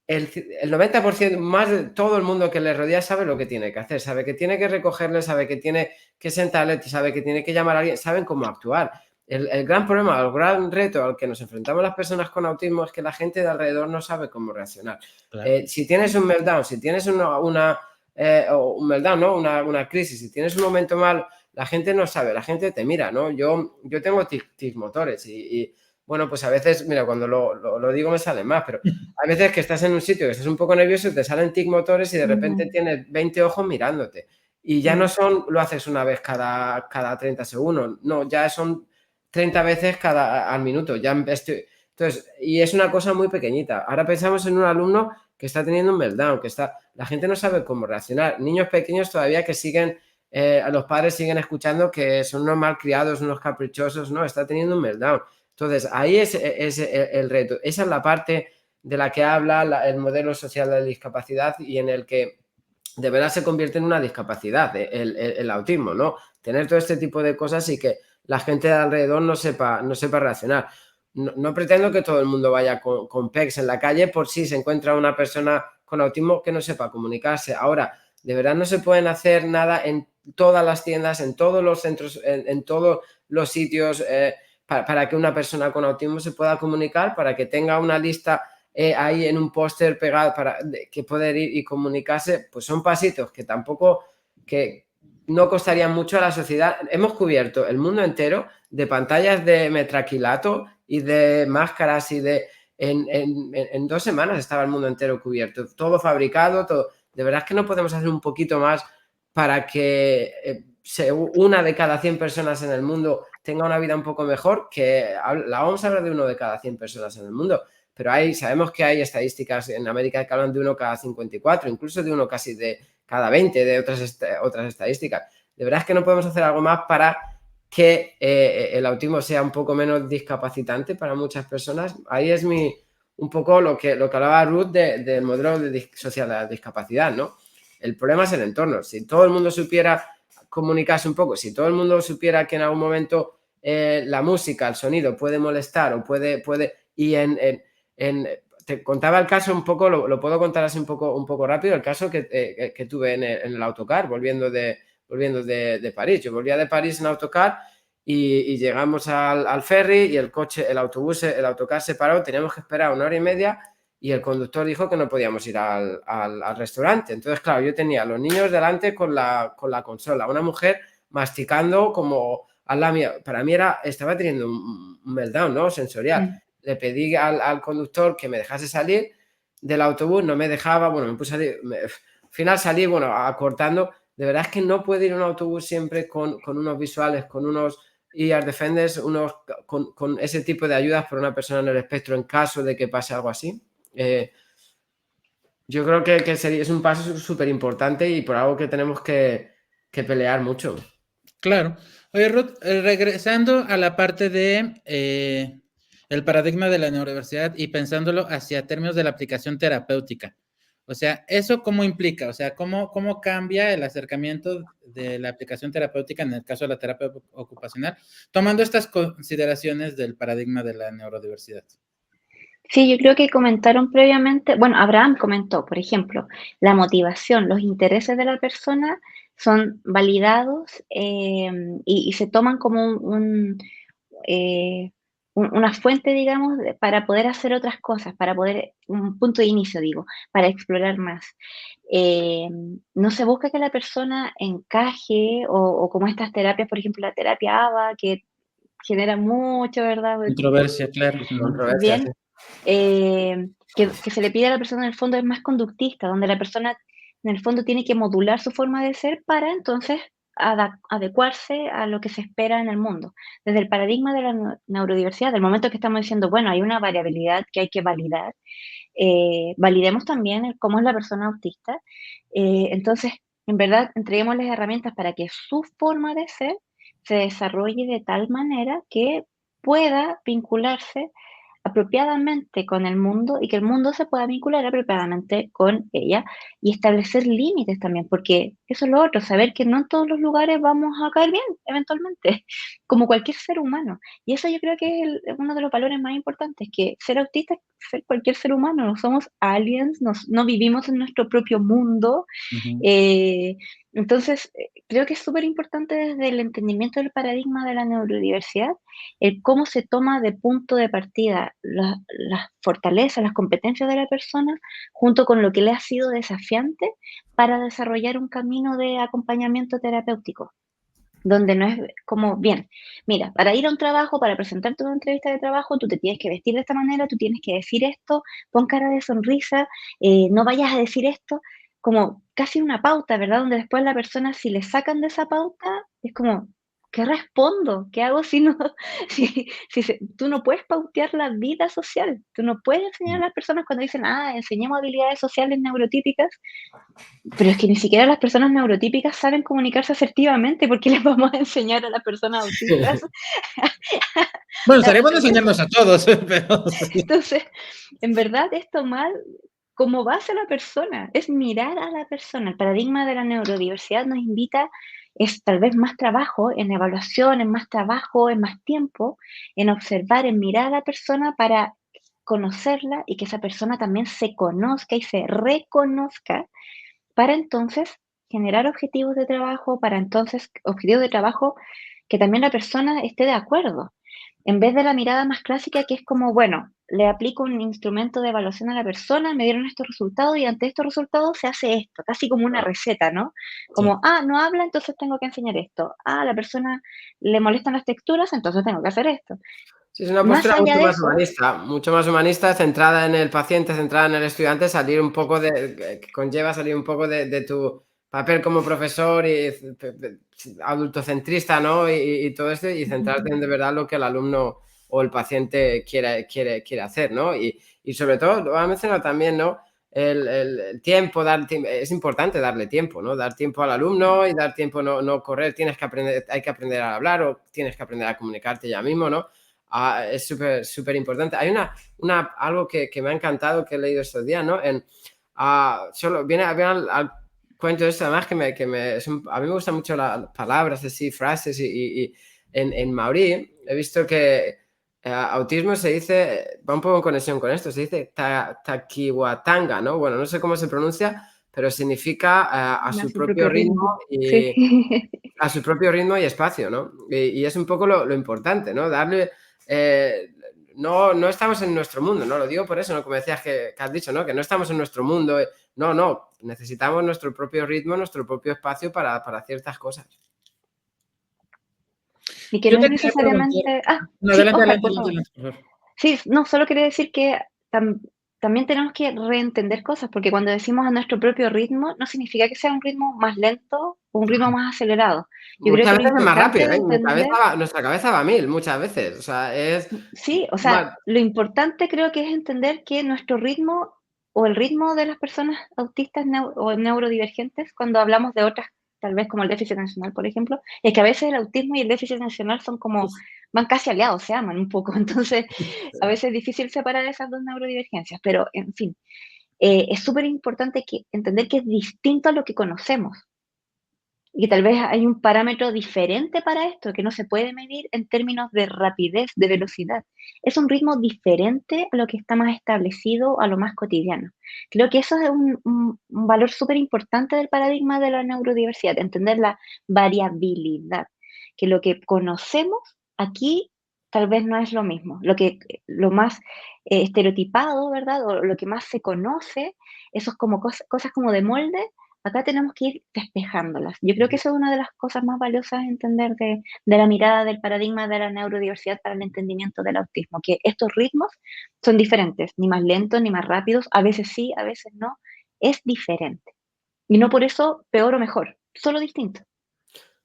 El 90% más de todo el mundo que le rodea sabe lo que tiene que hacer, sabe que tiene que recogerle, sabe que tiene que sentarle, sabe que tiene que llamar a alguien, saben cómo actuar. El gran problema, el gran reto al que nos enfrentamos las personas con autismo es que la gente de alrededor no sabe cómo reaccionar. Claro. Si tienes un meltdown, si tienes un meltdown, ¿no? Una crisis, si tienes un momento mal, la gente no sabe, la gente te mira, ¿no? Yo tengo tics motores y bueno, pues a veces, mira, cuando lo digo me sale más, pero hay veces que estás en un sitio que estás un poco nervioso y te salen tic motores y de repente tienes 20 ojos mirándote. Y ya no lo haces una vez cada 30 segundos, no, ya son 30 veces al minuto. Entonces, y es una cosa muy pequeñita. Ahora pensamos en un alumno que está teniendo un meltdown, la gente no sabe cómo reaccionar. Niños pequeños todavía que siguen, a los padres siguen escuchando que son unos malcriados, unos caprichosos, no, está teniendo un meltdown. Entonces, ahí es el reto. Esa es la parte de la que habla el modelo social de la discapacidad y en el que de verdad se convierte en una discapacidad, el autismo, ¿no? Tener todo este tipo de cosas y que la gente de alrededor no sepa reaccionar. No pretendo que todo el mundo vaya con PECs en la calle por si se encuentra una persona con autismo que no sepa comunicarse. Ahora, de verdad no se pueden hacer nada en todas las tiendas, en todos los centros, en todos los sitios, para que una persona con autismo se pueda comunicar, para que tenga una lista ahí en un póster pegado para que poder ir y comunicarse, pues son pasitos que tampoco, que no costarían mucho a la sociedad. Hemos cubierto el mundo entero de pantallas de metraquilato y de máscaras y en 2 semanas estaba el mundo entero cubierto, todo fabricado, todo. De verdad es que no podemos hacer un poquito más para que una de cada 100 personas en el mundo tenga una vida un poco mejor, que la OMS habla de 1 de cada 100 personas en el mundo, pero sabemos que hay estadísticas en América que hablan de 1 cada 54, incluso de 1 casi de cada 20 de otras estadísticas. De verdad es que no podemos hacer algo más para que el autismo sea un poco menos discapacitante para muchas personas. Ahí es un poco lo que hablaba Ruth del modelo social de la discapacidad, ¿no? El problema es el entorno. Si todo el mundo supiera comunicarse un poco, si todo el mundo supiera que en algún momento la música, el sonido puede molestar o puede y te contaba el caso un poco, lo puedo contar así un poco rápido, el caso que tuve en el autocar, volviendo de París. Yo volvía de París en autocar y llegamos al ferry y el autocar se paró, teníamos que esperar 1 hora y media y el conductor dijo que no podíamos ir al restaurante. Entonces, claro, yo tenía a los niños delante con la consola, una mujer masticando como a la mía. Para mí estaba teniendo un meltdown, ¿no? Sensorial. le pedí al conductor que me dejase salir del autobús, no me dejaba, bueno, me puse a salir, al final salí, bueno, acortando. De verdad es que no puede ir un autobús siempre con unos visuales, con unos ear defenders, con ese tipo de ayudas para una persona en el espectro en caso de que pase algo así. Yo creo que es un paso súper importante y por algo que tenemos que pelear mucho. Claro. Oye, Ruth, regresando a la parte de el paradigma de la neurodiversidad y pensándolo hacia términos de la aplicación terapéutica. O sea, ¿eso cómo implica? O sea, ¿cómo cambia el acercamiento de la aplicación terapéutica en el caso de la terapia ocupacional, tomando estas consideraciones del paradigma de la neurodiversidad? Sí, yo creo que comentaron previamente, bueno, Abraham comentó, por ejemplo, la motivación, los intereses de la persona son validados y se toman como una fuente, digamos, para poder hacer otras cosas, para poder, un punto de inicio, digo, para explorar más. No se busca que la persona encaje o como estas terapias, por ejemplo, la terapia ABA, que genera mucho, ¿verdad? Controversia, claro. Controversia, sí. Bien, que se le pide a la persona en el fondo es más conductista, donde la persona en el fondo tiene que modular su forma de ser para entonces adecuarse a lo que se espera en el mundo. Desde el paradigma de la neurodiversidad, del momento que estamos diciendo, bueno, hay una variabilidad que hay que validar, validemos también cómo es la persona autista. Entonces, en verdad, entreguémosles herramientas para que su forma de ser se desarrolle de tal manera que pueda vincularse apropiadamente con el mundo y que el mundo se pueda vincular apropiadamente con ella y establecer límites también, porque eso es lo otro, saber que no en todos los lugares vamos a caer bien eventualmente, como cualquier ser humano. Y eso yo creo que es uno de los valores más importantes, que ser autista es ser cualquier ser humano, no somos aliens, no vivimos en nuestro propio mundo. Entonces, creo que es súper importante desde el entendimiento del paradigma de la neurodiversidad, el cómo se toma de punto de partida las fortalezas, las competencias de la persona, junto con lo que le ha sido desafiante para desarrollar un camino de acompañamiento terapéutico, donde no es como, bien, mira, para ir a un trabajo, para presentarte una entrevista de trabajo, tú te tienes que vestir de esta manera, tú tienes que decir esto, pon cara de sonrisa, no vayas a decir esto, como casi una pauta, ¿verdad? Donde después la persona, si le sacan de esa pauta, es como, ¿qué respondo? ¿Qué hago si no? Tú no puedes pautear la vida social, tú no puedes enseñar a las personas cuando dicen, enseñemos habilidades sociales neurotípicas, pero es que ni siquiera las personas neurotípicas saben comunicarse asertivamente, porque les vamos a enseñar a las personas autistas. Bueno, estaría bueno enseñarnos a todos, pero sí. Entonces, en verdad es tomar como base a la persona, es mirar a la persona. El paradigma de la neurodiversidad nos invita, es tal vez más trabajo en evaluación, en más trabajo, en más tiempo, en observar, en mirar a la persona para conocerla y que esa persona también se conozca y se reconozca para entonces generar objetivos de trabajo, para entonces objetivos de trabajo que también la persona esté de acuerdo, en vez de la mirada más clásica que es como, bueno, le aplico un instrumento de evaluación a la persona, me dieron estos resultados y ante estos resultados se hace esto, casi como una receta, ¿no? Como, no habla, entonces tengo que enseñar esto. A la persona le molestan las texturas, entonces tengo que hacer esto. Sí, es una Más postura allá mucho más humanista, centrada en el paciente, centrada en el estudiante, salir un poco que conlleva salir un poco de tu papel como profesor y adultocentrista, ¿no? Y todo esto, y centrarte en de verdad lo que el alumno o el paciente quiere hacer, ¿no? Y sobre todo, lo voy a mencionar también, ¿no? El tiempo, es importante darle tiempo, ¿no? Dar tiempo al alumno y dar tiempo, no correr, hay que aprender a hablar o tienes que aprender a comunicarte ya mismo, ¿no? Es súper importante. Hay algo que me ha encantado que he leído estos días, ¿no? Solo viene al cuento esto, además a mí me gustan mucho las palabras así, frases y en maorí he visto que autismo se dice, va un poco en conexión con esto, se dice takiwatanga, ¿no? Bueno, no sé cómo se pronuncia, pero significa a su propio ritmo y Sí. a su propio ritmo y espacio, ¿no? Y es un poco lo importante, ¿no? Darle... no estamos en nuestro mundo, ¿no? Lo digo por eso, ¿no? Como decías que has dicho, ¿no? Que no estamos en nuestro mundo. No, necesitamos nuestro propio ritmo, nuestro propio espacio para ciertas cosas. Y que Yo no es te quería preguntar. necesariamente... No, sí, adelante, Oscar, por favor. adelante, por favor. Sí, no, solo quería decir que también tenemos que reentender cosas, porque cuando decimos a nuestro propio ritmo, no significa que sea un ritmo más lento o un ritmo más acelerado. Yo creo Muchas que lo veces es más importante rápido, es ¿eh? entender, Nuestra cabeza va a 1000 muchas veces. O sea, es sí, o sea, más. lo importante creo que es entender que nuestro ritmo o el ritmo de las personas autistas o neurodivergentes, cuando hablamos de otras, tal vez como el déficit atencional, por ejemplo, es que a veces el autismo y el déficit atencional son como, van casi aliados, se aman un poco. Entonces, a veces es difícil separar esas dos neurodivergencias, pero en fin, es súper importante entender que es distinto a lo que conocemos. Y que tal vez hay un parámetro diferente para esto, que no se puede medir en términos de rapidez, de velocidad. Es un ritmo diferente a lo que está más establecido, a lo más cotidiano. Creo que eso es un valor súper importante del paradigma de la neurodiversidad, entender la variabilidad, que lo que conocemos aquí tal vez no es lo mismo. Lo más estereotipado, ¿verdad? O lo que más se conoce, esos como cosas como de molde, acá tenemos que ir despejándolas. Yo creo que eso es una de las cosas más valiosas a entender de la mirada del paradigma de la neurodiversidad para el entendimiento del autismo, que estos ritmos son diferentes, ni más lentos ni más rápidos, a veces sí, a veces no, es diferente. Y no por eso peor o mejor, solo distinto.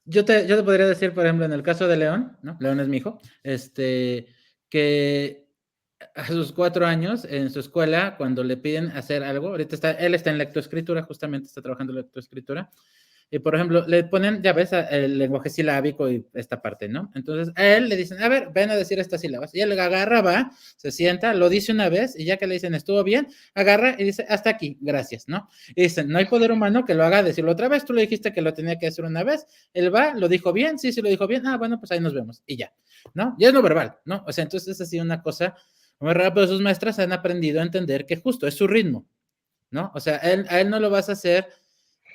Yo te podría decir, por ejemplo, en el caso de León, ¿no? León es mi hijo, que a sus 4 años en su escuela, cuando le piden hacer algo, ahorita él está en lectoescritura, justamente está trabajando en lectoescritura, y por ejemplo, le ponen, ya ves, el lenguaje silábico y esta parte, ¿no? Entonces a él le dicen, a ver, ven a decir estas sílabas, y él agarra, va, se sienta, lo dice una vez, y ya que le dicen, estuvo bien, agarra y dice, hasta aquí, gracias, ¿no? Y dicen, no hay poder humano que lo haga decirlo otra vez, tú le dijiste que lo tenía que hacer una vez, él va, lo dijo bien, sí, lo dijo bien, bueno, pues ahí nos vemos, y ya, ¿no? Y es lo verbal, ¿no? O sea, entonces es así una cosa muy rara, pero sus maestras han aprendido a entender que justo es su ritmo, ¿no? O sea, a él no lo vas a hacer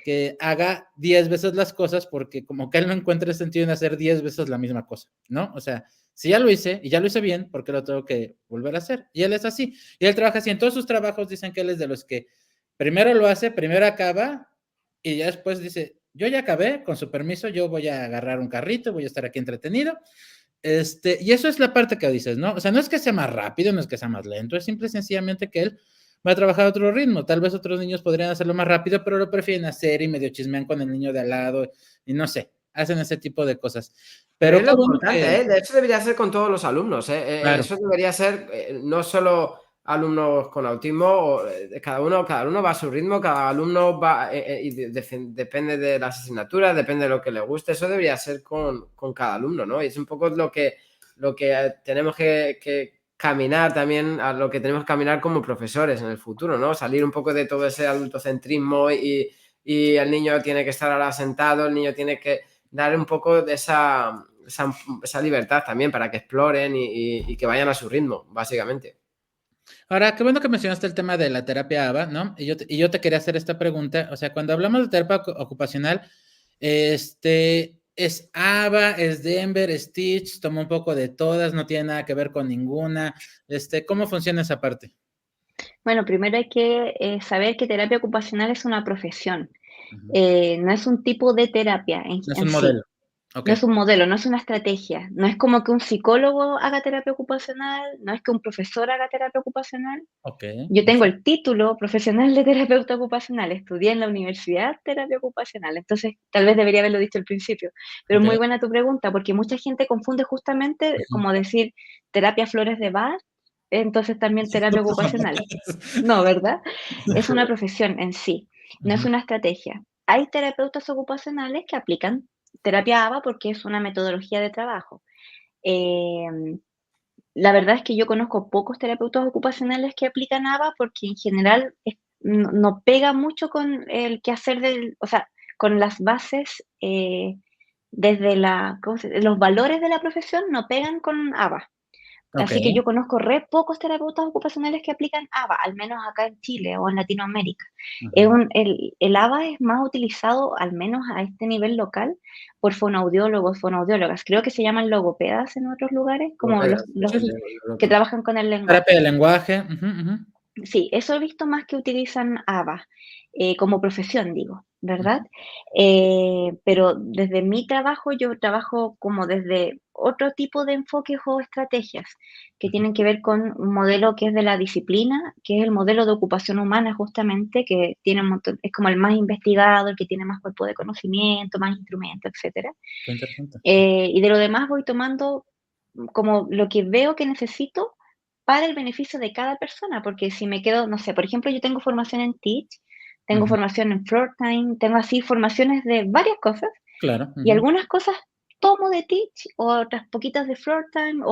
que haga 10 veces las cosas porque como que él no encuentra el sentido en hacer 10 veces la misma cosa, ¿no? O sea, si ya lo hice y ya lo hice bien, ¿por qué lo tengo que volver a hacer? Y él es así. Y él trabaja así. En todos sus trabajos dicen que él es de los que primero lo hace, primero acaba y ya después dice, yo ya acabé, con su permiso, yo voy a agarrar un carrito, voy a estar aquí entretenido. Y eso es la parte que dices, ¿no? O sea, no es que sea más rápido, no es que sea más lento, es simple y sencillamente que él va a trabajar a otro ritmo. Tal vez otros niños podrían hacerlo más rápido, pero lo prefieren hacer y medio chismean con el niño de al lado y no sé, hacen ese tipo de cosas. Pero Pero es qué lo bueno importante, que, ¿eh? De hecho, debería ser con todos los alumnos, ¿eh? claro, Eso debería ser no solo alumnos con autismo, cada uno va a su ritmo, cada alumno va y depende de las asignaturas, depende de lo que le guste, eso debería ser con cada alumno, ¿no? Y es un poco lo que tenemos que caminar también, a lo que tenemos que caminar como profesores en el futuro, ¿no? Salir un poco de todo ese adultocentrismo y el niño tiene que estar ahora sentado, el niño tiene que dar un poco de esa libertad también para que exploren y que vayan a su ritmo, básicamente. ahora, qué bueno que mencionaste el tema de la terapia ABA, ¿no? Y yo te quería hacer esta pregunta, o sea, cuando hablamos de terapia ocupacional, es ABA, es Denver, es Stitch, toma un poco de todas, no tiene nada que ver con ninguna, ¿cómo funciona esa parte? Bueno, primero hay que saber que terapia ocupacional es una profesión, Ujú. no es un tipo de terapia No es en un sí. modelo. Ok, No es un modelo, no es una estrategia. No es como que un psicólogo haga terapia ocupacional, no es que un profesor haga terapia ocupacional. ok. Yo tengo el título profesional de terapeuta ocupacional, estudié en la universidad terapia ocupacional, entonces tal vez debería haberlo dicho al principio. Pero Ok. muy buena tu pregunta, porque mucha gente confunde justamente Ujú. como decir terapia flores de Bach, entonces también terapia ocupacional. No, ¿verdad? Es una profesión en sí, no es Ujú. una estrategia. Hay terapeutas ocupacionales que aplican terapia ABA porque es una metodología de trabajo. La verdad es que yo conozco pocos terapeutas ocupacionales que aplican ABA porque en general no pega mucho con el quehacer o sea, con las bases desde los valores de la profesión no pegan con ABA. Ok. Así que yo conozco re pocos terapeutas ocupacionales que aplican ABA, al menos acá en Chile o en Latinoamérica. Ujú. El ABA es más utilizado, al menos a este nivel local, por fonoaudiólogos, fonoaudiólogas. Creo que se llaman logopedas en otros lugares, como los Sí, sí. que trabajan con el Terapia lenguaje. de lenguaje. Ujú, ujú. Sí, eso he visto más que utilizan ABA como profesión, digo. ¿verdad? Pero desde mi trabajo, yo trabajo como desde otro tipo de enfoques o estrategias que Ujú. tienen que ver con un modelo que es de la disciplina, que es el modelo de ocupación humana justamente, que tiene un montón, es como el más investigado, el que tiene más cuerpo de conocimiento, más instrumentos, etcétera. Qué interesante. Y de lo demás voy tomando como lo que veo que necesito para el beneficio de cada persona, porque si me quedo, no sé, por ejemplo, yo tengo formación en Teach, tengo Ujú. formación en Floor Time, tengo así formaciones de varias cosas, Claro. y Ujú. algunas cosas tomo de Teach, o otras poquitas de Floor Time,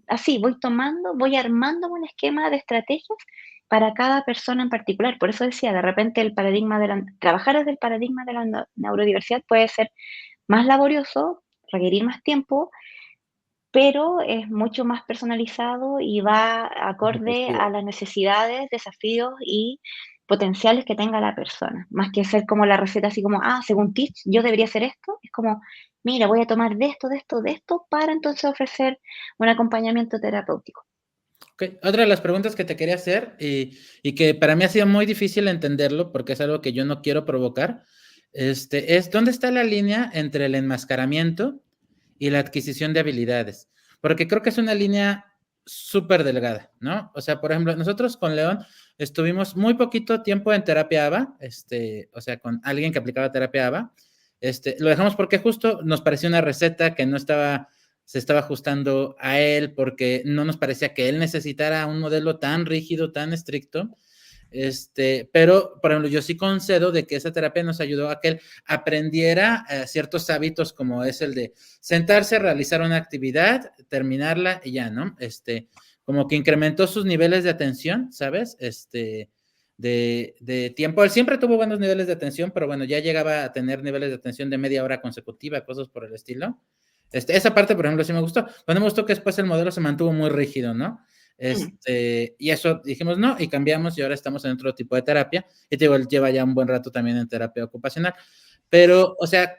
así, voy tomando, voy armando un esquema de estrategias para cada persona en particular. Por eso decía, de repente trabajar desde el paradigma de la neurodiversidad puede ser más laborioso, requerir más tiempo, pero es mucho más personalizado y va acorde Efectivo. a las necesidades, desafíos y potenciales que tenga la persona. Más que ser como la receta así como, según Teach, yo debería hacer esto. Es como, mira, voy a tomar de esto, de esto, de esto para entonces ofrecer un acompañamiento terapéutico. Ok, otra de las preguntas que te quería hacer y que para mí ha sido muy difícil entenderlo porque es algo que yo no quiero provocar, es ¿dónde está la línea entre el enmascaramiento y la adquisición de habilidades? Porque creo que es una línea súper delgada, ¿no? O sea, por ejemplo, nosotros con León estuvimos muy poquito tiempo en terapia ABA, o sea, con alguien que aplicaba terapia ABA, lo dejamos porque justo nos pareció una receta que no estaba se estaba ajustando a él porque no nos parecía que él necesitara un modelo tan rígido, tan estricto. Pero, por ejemplo, yo sí concedo de que esa terapia nos ayudó a que él aprendiera ciertos hábitos como es el de sentarse, realizar una actividad, terminarla y ya, ¿no? Como que incrementó sus niveles de atención, ¿sabes? De tiempo. Él siempre tuvo buenos niveles de atención, pero bueno, ya llegaba a tener niveles de atención de media hora consecutiva, cosas por el estilo. Esa parte, por ejemplo, sí me gustó. Pero no me gustó que después el modelo se mantuvo muy rígido, ¿no? Mm. Y eso dijimos no, y cambiamos, y ahora estamos en otro tipo de terapia. Y te digo, él lleva ya un buen rato también en terapia ocupacional. Pero, o sea,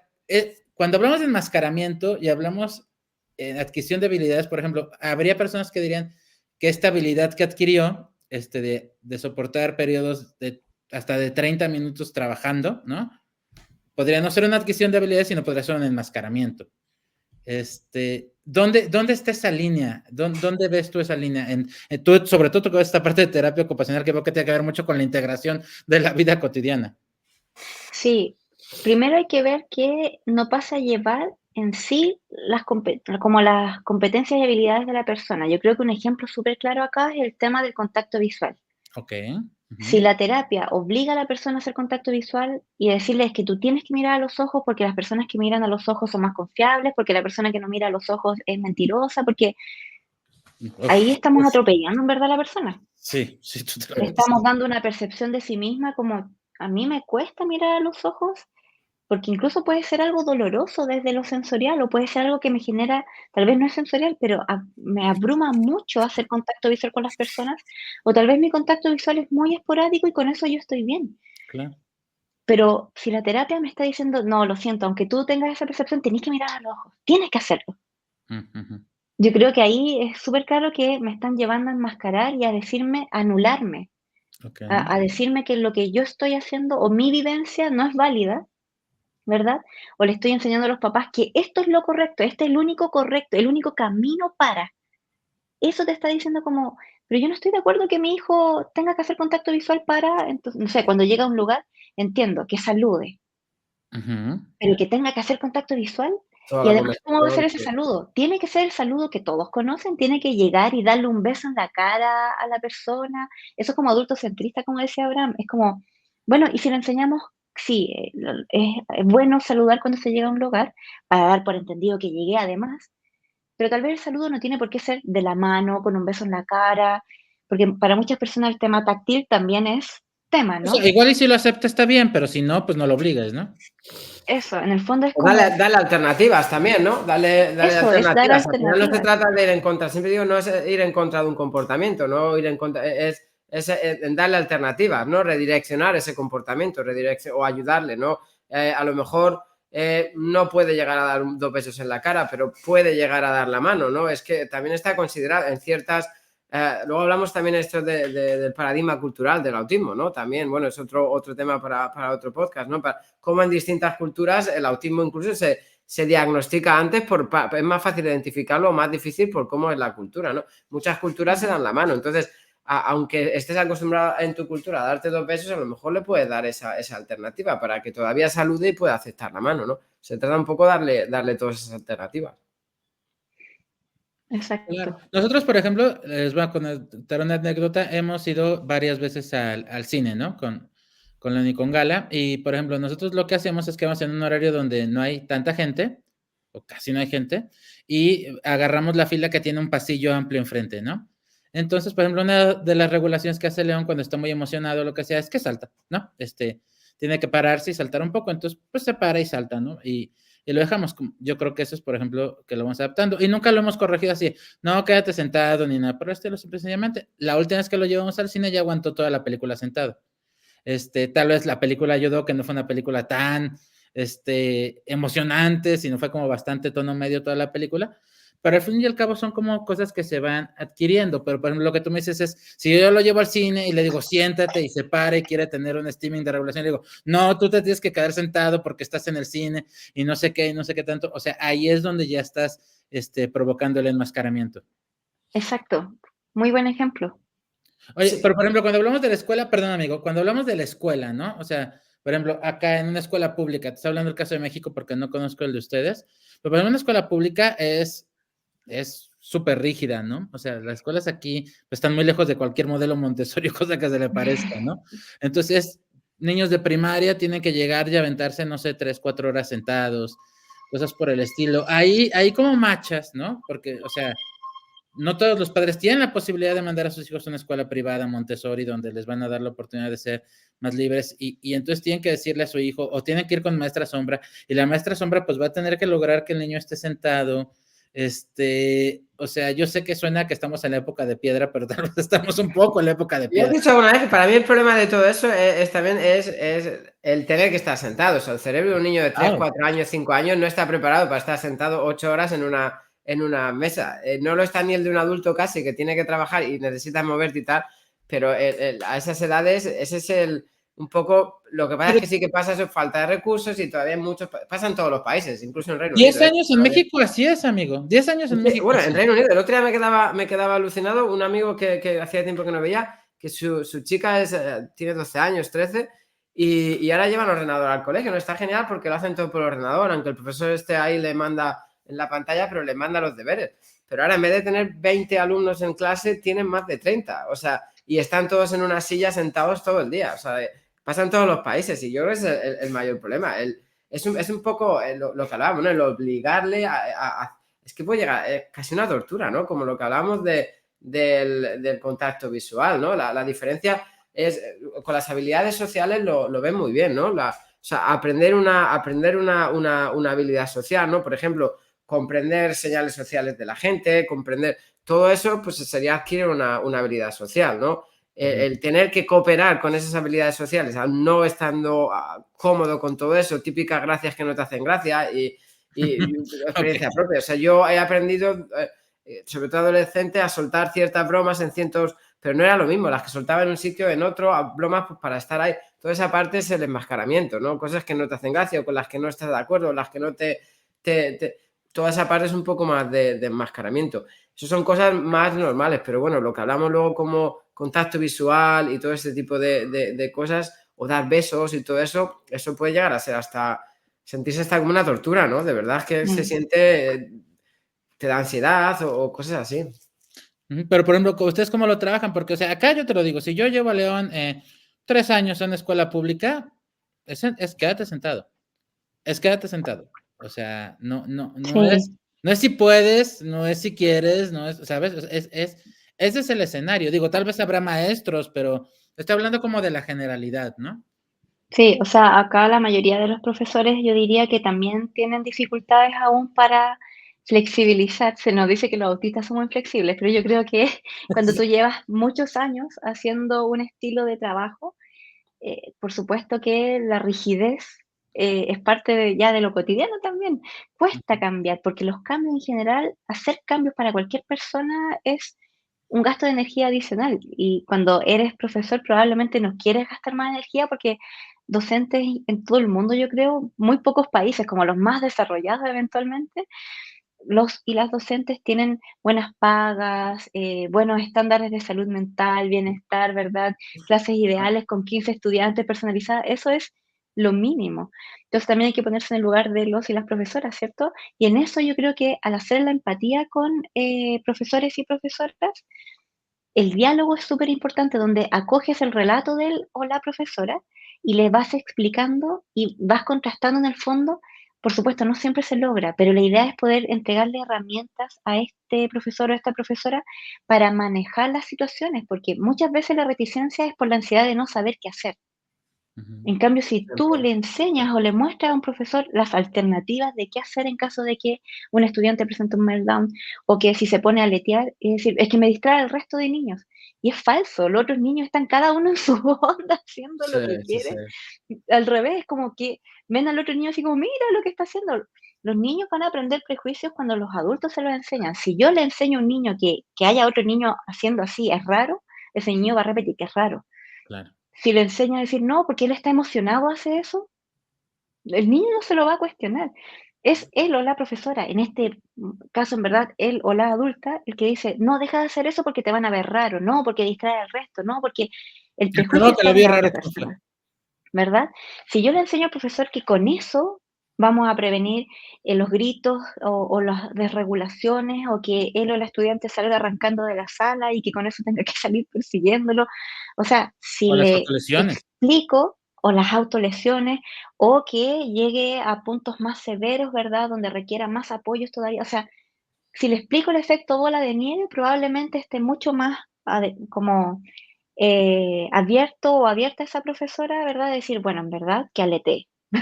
cuando hablamos de enmascaramiento y hablamos en adquisición de habilidades, por ejemplo, habría personas que dirían que esta habilidad que adquirió, de soportar periodos hasta de 30 minutos trabajando, ¿no? Podría no ser una adquisición de habilidades, sino podría ser un enmascaramiento. ¿Dónde está esa línea? ¿Dónde ves tú esa línea? Tú, sobre todo con esta parte de terapia ocupacional que veo que tiene que ver mucho con la integración de la vida cotidiana. Sí, primero hay que ver que no pasa a llevar en sí como las competencias y habilidades de la persona. Yo creo que un ejemplo súper claro acá es el tema del contacto visual. Ok. Si Uh-huh. la terapia obliga a la persona a hacer contacto visual y decirles que tú tienes que mirar a los ojos porque las personas que miran a los ojos son más confiables, porque la persona que no mira a los ojos es mentirosa, porque ahí Uf, estamos uf. atropellando en verdad a la persona. Sí, sí, Le totalmente. estamos dando una percepción de sí misma como a mí me cuesta mirar a los ojos, porque incluso puede ser algo doloroso desde lo sensorial o puede ser algo que me genera, tal vez no es sensorial, pero me abruma mucho hacer contacto visual con las personas, o tal vez mi contacto visual es muy esporádico y con eso yo estoy bien. Claro. Pero si la terapia me está diciendo, no, lo siento, aunque tú tengas esa percepción, tenés que mirar a los ojos, tienes que hacerlo. Uh-huh. Yo creo que ahí es súper claro que me están llevando a enmascarar y a decirme, a anularme, Ok. a decirme que lo que yo estoy haciendo o mi vivencia no es válida, ¿verdad? O le estoy enseñando a los papás que esto es lo correcto, este es el único correcto, el único camino para. Eso te está diciendo como, pero yo no estoy de acuerdo que mi hijo tenga que hacer contacto visual para, entonces, no sé, cuando llega a un lugar, entiendo que salude, Uh-huh. pero que tenga que hacer contacto visual. Toda Y la además, ¿cómo va a ser conversación, ese sí. saludo? Tiene que ser el saludo que todos conocen, tiene que llegar y darle un beso en la cara a la persona. Eso es como adultocentrista, como decía Abraham. Es como, bueno, y si le enseñamos, sí, es bueno saludar cuando se llega a un lugar, para dar por entendido que llegué además, pero tal vez el saludo no tiene por qué ser de la mano, con un beso en la cara, porque para muchas personas el tema táctil también es tema, O sea, ¿no? igual y si lo acepta está bien, pero si no, pues no lo obligues, ¿no? Eso, en el fondo es O como, dale alternativas también, ¿no? Dale eso es dar alternativas. Al final no se alternativas. trata de ir en contra, siempre digo, no es ir en contra de un comportamiento, no ir en contra, es en darle alternativas, ¿no? Redireccionar ese comportamiento, o ayudarle, ¿no? A lo mejor no puede llegar a dar 2 besos en la cara, pero puede llegar a dar la mano, ¿no? Es que también está considerado en ciertas Luego hablamos también esto del paradigma cultural del autismo, ¿no? También, bueno, es otro tema para otro podcast, ¿no? Cómo en distintas culturas el autismo incluso se diagnostica antes, es más fácil identificarlo o más difícil por cómo es la cultura, ¿no? Muchas culturas se dan la mano, entonces, aunque estés acostumbrado en tu cultura a darte 2 besos, a lo mejor le puedes dar esa alternativa para que todavía salude y pueda aceptar la mano, ¿no? Se trata un poco de darle todas esas alternativas. Exacto. Claro. Nosotros, por ejemplo, les voy a contar una anécdota, hemos ido varias veces al cine, ¿no? Con León y con Gala, y por ejemplo, nosotros lo que hacemos es que vamos en un horario donde no hay tanta gente, o casi no hay gente, y agarramos la fila que tiene un pasillo amplio enfrente, ¿no? Entonces, por ejemplo, una de las regulaciones que hace León cuando está muy emocionado, lo que sea, es que salta, ¿no? Tiene que pararse y saltar un poco, entonces, pues se para y salta, ¿no? Y lo dejamos. Yo creo que eso es, por ejemplo, que lo vamos adaptando. Y nunca lo hemos corregido así, no, quédate sentado ni nada, pero simple y sencillamente. La última vez que lo llevamos al cine ya aguantó toda la película sentado. Tal vez la película ayudó, que no fue una película tan emocionante, sino fue como bastante tono medio toda la película. Pero al fin y al cabo son como cosas que se van adquiriendo. Pero por ejemplo, lo que tú me dices es, si yo lo llevo al cine y le digo, siéntate, y se para y quiere tener un streaming de regulación, le digo, no, tú te tienes que quedar sentado porque estás en el cine y no sé qué tanto. O sea, ahí es donde ya estás provocando el enmascaramiento. Exacto. Muy buen ejemplo. Oye, Sí. pero por ejemplo, cuando hablamos de la escuela, perdón amigo, cuando hablamos de la escuela, ¿no? O sea, por ejemplo, acá en una escuela pública, te estoy hablando del caso de México porque no conozco el de ustedes, pero por ejemplo, una escuela pública es súper rígida, ¿no? O sea, las escuelas aquí pues, están muy lejos de cualquier modelo Montessori, cosa que se le parezca, ¿no? Entonces, niños de primaria tienen que llegar y aventarse, no sé, 3, 4 horas sentados, cosas por el estilo. Ahí como machas, ¿no? Porque, o sea, no todos los padres tienen la posibilidad de mandar a sus hijos a una escuela privada Montessori donde les van a dar la oportunidad de ser más libres y entonces tienen que decirle a su hijo o tienen que ir con maestra sombra y la maestra sombra pues va a tener que lograr que el niño esté sentado. O sea, yo sé que suena que estamos en la época de piedra, pero tal vez estamos un poco en la época de Yo he piedra. dicho alguna vez que para mí el problema de todo eso también es el tener que estar sentado. O sea, el cerebro de un niño de 3, 4 años, 5 años no está preparado para estar sentado 8 horas en una mesa. No lo está ni el de un adulto casi que tiene que trabajar y necesita moverte y tal, pero a esas edades ese es un poco, lo que pasa es que sí que pasa eso, falta de recursos y todavía pasa en todos los países, incluso en Reino 10 Unido. años en México así es, amigo. 10 años en México. Bueno, en Reino Unido, el otro día me quedaba alucinado, un amigo que hacía tiempo que no veía, que su chica tiene 12 años, 13, y ahora llevan ordenador al colegio, ¿no? Está genial porque lo hacen todo por ordenador, aunque el profesor ahí le manda en la pantalla, pero le manda los deberes. Pero ahora en vez de tener 20 alumnos en clase, tienen más de 30, o sea, y están todos en una silla sentados todo el día, o sea, pasa en todos los países y yo creo que es el mayor problema. Es un poco lo que hablábamos, ¿no? El obligarle es que puede llegar casi una tortura, ¿no? Como lo que hablamos del contacto visual, ¿no? La diferencia es, con las habilidades sociales lo ven muy bien, ¿no? O sea, aprender una habilidad social, ¿no? Por ejemplo, comprender señales sociales de la gente, comprender todo eso, pues sería adquirir una habilidad social, ¿no? El tener que cooperar con esas habilidades sociales, no estando cómodo con todo eso, típicas gracias que no te hacen gracia y experiencia propia. O sea, yo he aprendido, sobre todo adolescente, a soltar ciertas bromas en cientos, pero no era lo mismo, las que soltaba en un sitio, en otro, bromas pues, para estar ahí. Toda esa parte es el enmascaramiento, ¿no? Cosas que no te hacen gracia o con las que no estás de acuerdo, las que no toda esa parte es un poco más de enmascaramiento. Eso son cosas más normales, pero bueno, lo que hablamos luego como contacto visual y todo ese tipo de cosas, o dar besos y todo eso, eso puede llegar a ser hasta sentirse hasta como una tortura, ¿no? De verdad es que se siente, te da ansiedad o cosas así. Pero, por ejemplo, ¿ustedes cómo lo trabajan? Porque, o sea, acá yo te lo digo, si yo llevo a León 3 años en una escuela pública, es quédate sentado. Es quédate sentado. O sea, no Sí. es si puedes, no es si quieres, no es, ¿sabes? Ese es el escenario. Digo, tal vez habrá maestros, pero estoy hablando como de la generalidad, ¿no? Sí, o sea, acá la mayoría de los profesores yo diría que también tienen dificultades aún para flexibilizar. Se nos dice que los autistas son muy flexibles, pero yo creo que cuando tú llevas muchos años haciendo un estilo de trabajo, por supuesto que la rigidez es parte ya de lo cotidiano también. Cuesta cambiar, porque los cambios en general, hacer cambios para cualquier persona es un gasto de energía adicional. Y cuando eres profesor probablemente no quieres gastar más energía porque docentes en todo el mundo, yo creo, muy pocos países, como los más desarrollados eventualmente, los y las docentes tienen buenas pagas, buenos estándares de salud mental, bienestar, ¿verdad? Clases ideales con 15 estudiantes personalizadas, eso es lo mínimo. Entonces también hay que ponerse en el lugar de los y las profesoras, ¿cierto? Y en eso yo creo que al hacer la empatía con profesores y profesoras, el diálogo es súper importante, donde acoges el relato del o la profesora y le vas explicando y vas contrastando en el fondo. Por supuesto, no siempre se logra, pero la idea es poder entregarle herramientas a este profesor o a esta profesora para manejar las situaciones, porque muchas veces la reticencia es por la ansiedad de no saber qué hacer. Ujú. En cambio, si tú le enseñas o le muestras a un profesor las alternativas de qué hacer en caso de que un estudiante presente un meltdown o que si se pone a aletear, es decir, es que me distrae el resto de niños. Y es falso, los otros niños están cada uno en su onda haciendo Sí, lo que sí, sí. quieren. Al revés, como que ven al otro niño así como, mira lo que está haciendo. Los niños van a aprender prejuicios cuando los adultos se los enseñan. Si yo le enseño a un niño que haya otro niño haciendo así es raro, ese niño va a repetir que es raro. Claro. Si le enseño a decir no, porque él está emocionado, hace eso, el niño no se lo va a cuestionar. Es él o la profesora, en este caso, en verdad, él o la adulta, el que dice, no, deja de hacer eso porque te van a ver raro, no, porque distrae al resto, no, porque el El primero prejuicio que está lo en vio la raro otra es tú. persona, ¿verdad? Si yo le enseño al profesor que con eso vamos a prevenir los gritos o las desregulaciones o que él o la estudiante salga arrancando de la sala y que con eso tenga que salir persiguiéndolo. O sea, si O las le autolesiones. explico o las autolesiones o que llegue a puntos más severos, ¿verdad? Donde requiera más apoyos todavía. O sea, si le explico el efecto bola de nieve, probablemente esté mucho más como abierto o abierta esa profesora, ¿verdad? De decir, bueno, en verdad, que aletee. Sí,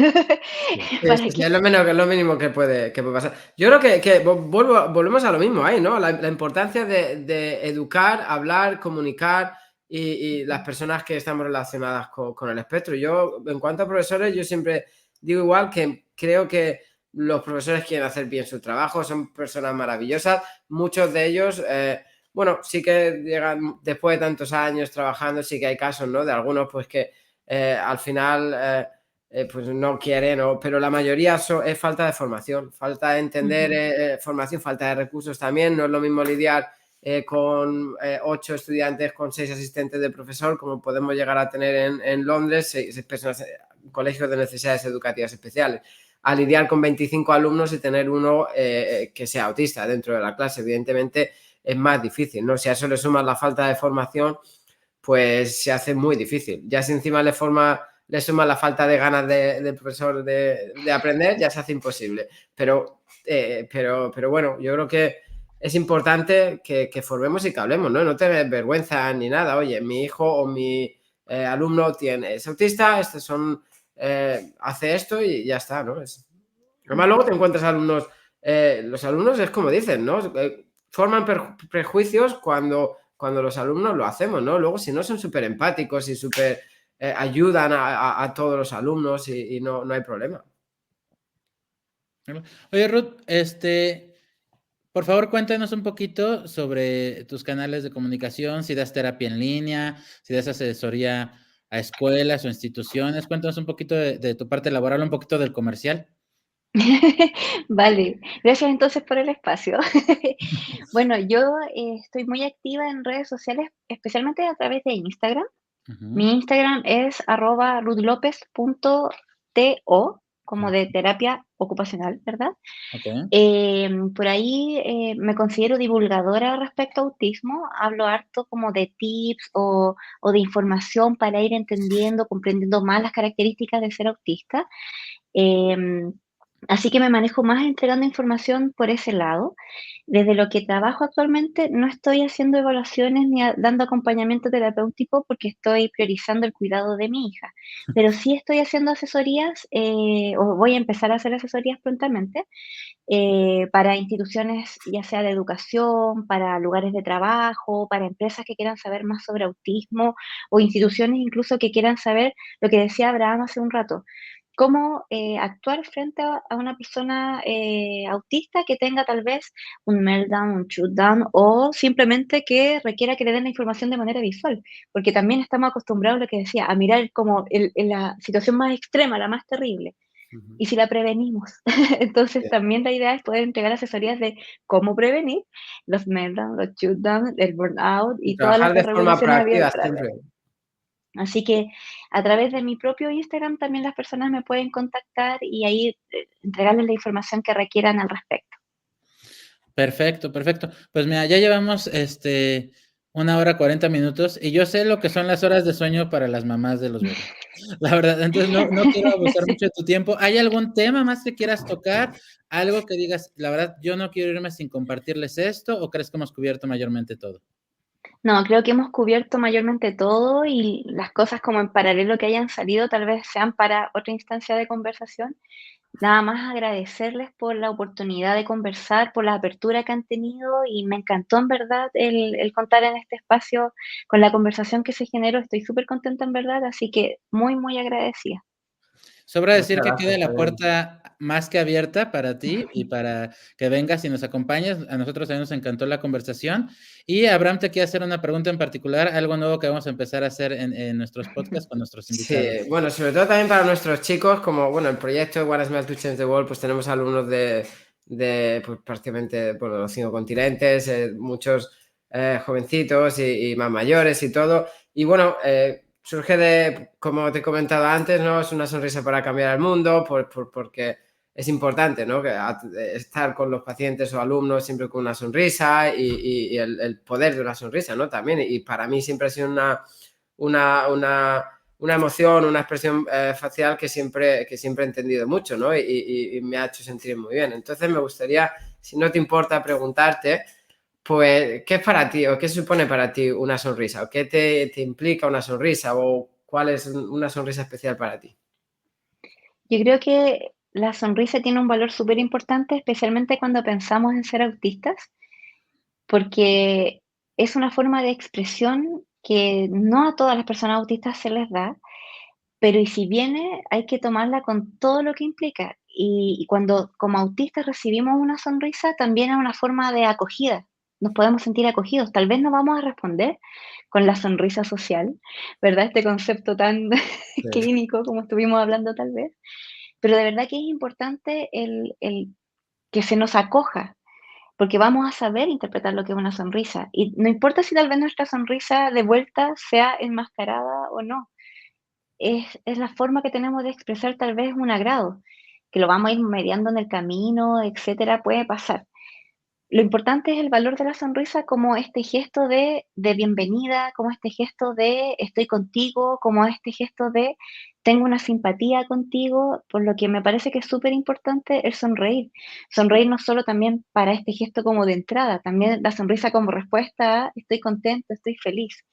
Para sí, sí, que es lo mínimo que puede pasar. Yo creo que volvemos a lo mismo ahí, ¿no? La importancia de educar, hablar, comunicar y las personas que estamos relacionadas con el espectro. Yo, en cuanto a profesores, yo siempre digo igual que creo que los profesores quieren hacer bien su trabajo, son personas maravillosas. Muchos de ellos, bueno, sí que llegan después de tantos años trabajando, sí que hay casos, ¿no? De algunos, pues que al final... pues no quieren, pero la mayoría es falta de formación, falta de entender ujú, formación, falta de recursos también. No es lo mismo lidiar con 8 estudiantes, con 6 asistentes de profesor, como podemos llegar a tener en Londres, 6 personas, colegios de necesidades educativas especiales, a lidiar con 25 alumnos y tener uno que sea autista dentro de la clase. Evidentemente es más difícil, ¿no? Si a eso le sumas la falta de formación, pues se hace muy difícil. Ya si encima le suma la falta de ganas del profesor de aprender, ya se hace imposible. Pero bueno, yo creo que es importante que formemos y que hablemos, ¿no? No tener vergüenza ni nada. Oye, mi hijo o mi alumno es autista, hace esto y ya está, ¿no? Además, luego te encuentras alumnos, los alumnos es como dicen, ¿no? Forman prejuicios cuando los alumnos lo hacemos, ¿no? Luego, si no, son súper empáticos y súper ayudan a todos los alumnos y no hay problema. Oye, Ruth, por favor, cuéntanos un poquito sobre tus canales de comunicación, si das terapia en línea, si das asesoría a escuelas o instituciones. Cuéntanos un poquito de tu parte laboral, un poquito del comercial. Vale, gracias entonces por el espacio. Bueno, yo estoy muy activa en redes sociales, especialmente a través de Instagram. Ujú, Mi Instagram es @ruthlopez.to, como de terapia ocupacional, ¿verdad? ok. Por ahí me considero divulgadora respecto a autismo. Hablo harto como de tips o de información para ir entendiendo, comprendiendo más las características de ser autista. Em, Así que me manejo más entregando información por ese lado. Desde lo que trabajo actualmente, no estoy haciendo evaluaciones ni dando acompañamiento terapéutico porque estoy priorizando el cuidado de mi hija. Pero sí estoy haciendo asesorías, o voy a empezar a hacer asesorías prontamente, para instituciones, ya sea de educación, para lugares de trabajo, para empresas que quieran saber más sobre autismo o instituciones incluso que quieran saber lo que decía Abraham hace un rato, cómo actuar frente a una persona autista que tenga tal vez un meltdown, un shutdown o simplemente que requiera que le den la información de manera visual, porque también estamos acostumbrados, lo que decía, a mirar como la situación más extrema, la más terrible. Y si la prevenimos. Entonces, Bien. también la idea es poder entregar asesorías de cómo prevenir los meltdowns, los shutdowns, el burnout Y y todas las trabajar de forma desregulaciones proactiva habidas por haber. siempre. Así que a través de mi propio Instagram también las personas me pueden contactar y ahí entregarles la información que requieran al respecto. Perfecto, perfecto. Pues mira, ya llevamos 1 hora 40 minutos y yo sé lo que son las horas de sueño para las mamás de los bebés. La verdad, entonces no quiero abusar mucho de tu tiempo. ¿Hay algún tema más que quieras tocar? Algo que digas, la verdad, yo no quiero irme sin compartirles esto, o crees que hemos cubierto mayormente todo? No, creo que hemos cubierto mayormente todo y las cosas como en paralelo que hayan salido tal vez sean para otra instancia de conversación. Nada más agradecerles por la oportunidad de conversar, por la apertura que han tenido y me encantó en verdad el contar en este espacio con la conversación que se generó. Estoy súper contenta en verdad, así que muy, muy agradecida. Sobra Muchas decir que quede gracias la también. puerta más que abierta para ti y para que vengas y nos acompañes. A nosotros también nos encantó la conversación. Y Abraham te quiere hacer una pregunta en particular, algo nuevo que vamos a empezar a hacer en nuestros podcasts con nuestros Sí, invitados. bueno, sobre todo también para nuestros chicos, como bueno, el proyecto One Smile to Change the World, pues tenemos alumnos de pues, prácticamente bueno, los 5 continentes, muchos jovencitos y más mayores y todo. Y bueno, surge de, como te he comentado antes, ¿no? Es una sonrisa para cambiar el mundo, porque es importante, ¿no? Estar con los pacientes o alumnos siempre con una sonrisa y el poder de una sonrisa, ¿no? También, y para mí siempre ha sido una, una, una emoción, una expresión facial que siempre he entendido mucho, ¿no? Y me ha hecho sentir muy bien. Entonces me gustaría, si no te importa, preguntarte, pues, ¿qué es para ti o qué supone para ti una sonrisa? ¿O qué te implica una sonrisa? ¿O cuál es una sonrisa especial para ti? Yo creo que la sonrisa tiene un valor súper importante, especialmente cuando pensamos en ser autistas, porque es una forma de expresión que no a todas las personas autistas se les da, pero y si viene, hay que tomarla con todo lo que implica. Y cuando como autistas recibimos una sonrisa, también es una forma de acogida. Nos podemos sentir acogidos. Tal vez no vamos a responder con la sonrisa social, ¿verdad? Este concepto tan Sí. clínico como estuvimos hablando tal vez. Pero de verdad que es importante el que se nos acoja, porque vamos a saber interpretar lo que es una sonrisa. Y no importa si tal vez nuestra sonrisa de vuelta sea enmascarada o no, es la forma que tenemos de expresar tal vez un agrado, que lo vamos a ir mediando en el camino, etcétera, puede pasar. Lo importante es el valor de la sonrisa como este gesto de bienvenida, como este gesto de estoy contigo, como este gesto de tengo una simpatía contigo, por lo que me parece que es súper importante el sonreír. Sonreír no solo también para este gesto como de entrada, también la sonrisa como respuesta a estoy contento, estoy feliz.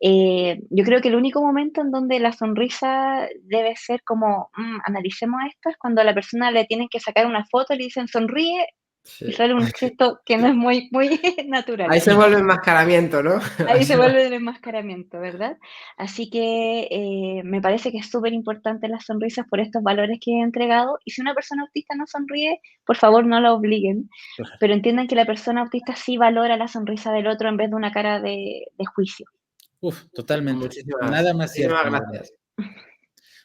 Yo creo que el único momento en donde la sonrisa debe ser como, analicemos esto, es cuando a la persona le tienen que sacar una foto y le dicen sonríe y Sí. sale un gesto que no es muy, muy natural. Ahí se vuelve enmascaramiento, ¿no? Ahí se vuelve el enmascaramiento, ¿verdad? Así que me parece que es súper importante las sonrisas por estos valores que he entregado. Y si una persona autista no sonríe, por favor no la obliguen, pero entiendan que la persona autista sí valora la sonrisa del otro en vez de una cara de juicio. Uf, totalmente. Muchísimas, Nada más cierto, muchísimas la verdad. gracias.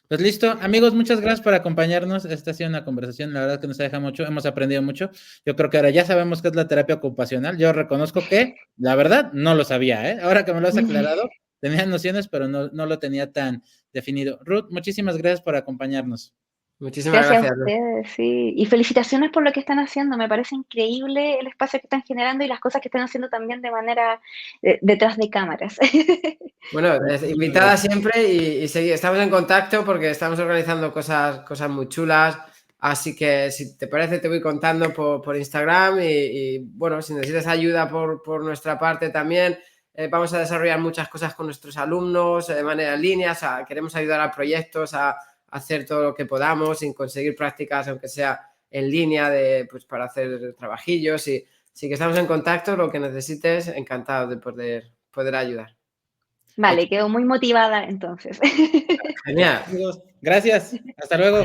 Pues listo, amigos, muchas gracias por acompañarnos. Esta ha sido una conversación, la verdad que nos deja mucho, hemos aprendido mucho. Yo creo que ahora ya sabemos qué es la terapia ocupacional. Yo reconozco que, la verdad, no lo sabía, ¿eh? Ahora que me lo has aclarado, tenía nociones, pero no lo tenía tan definido. Ruth, muchísimas gracias por acompañarnos. Muchísimas Gracias a gracias. ustedes, sí. Y felicitaciones por lo que están haciendo. Me parece increíble el espacio que están generando y las cosas que están haciendo también de manera detrás de cámaras. Bueno, Muchísimas invitada gracias. siempre estamos en contacto porque estamos organizando cosas muy chulas. Así que si te parece, te voy contando por Instagram bueno, si necesitas ayuda por nuestra parte también, vamos a desarrollar muchas cosas con nuestros alumnos de manera en línea. O sea, queremos ayudar a proyectos a hacer todo lo que podamos sin conseguir prácticas, aunque sea en línea, pues, para hacer trabajillos. Y sí que estamos en contacto, lo que necesites, encantado de poder ayudar. Vale, quedo muy motivada entonces. Genial. Amigos, Gracias. Hasta luego.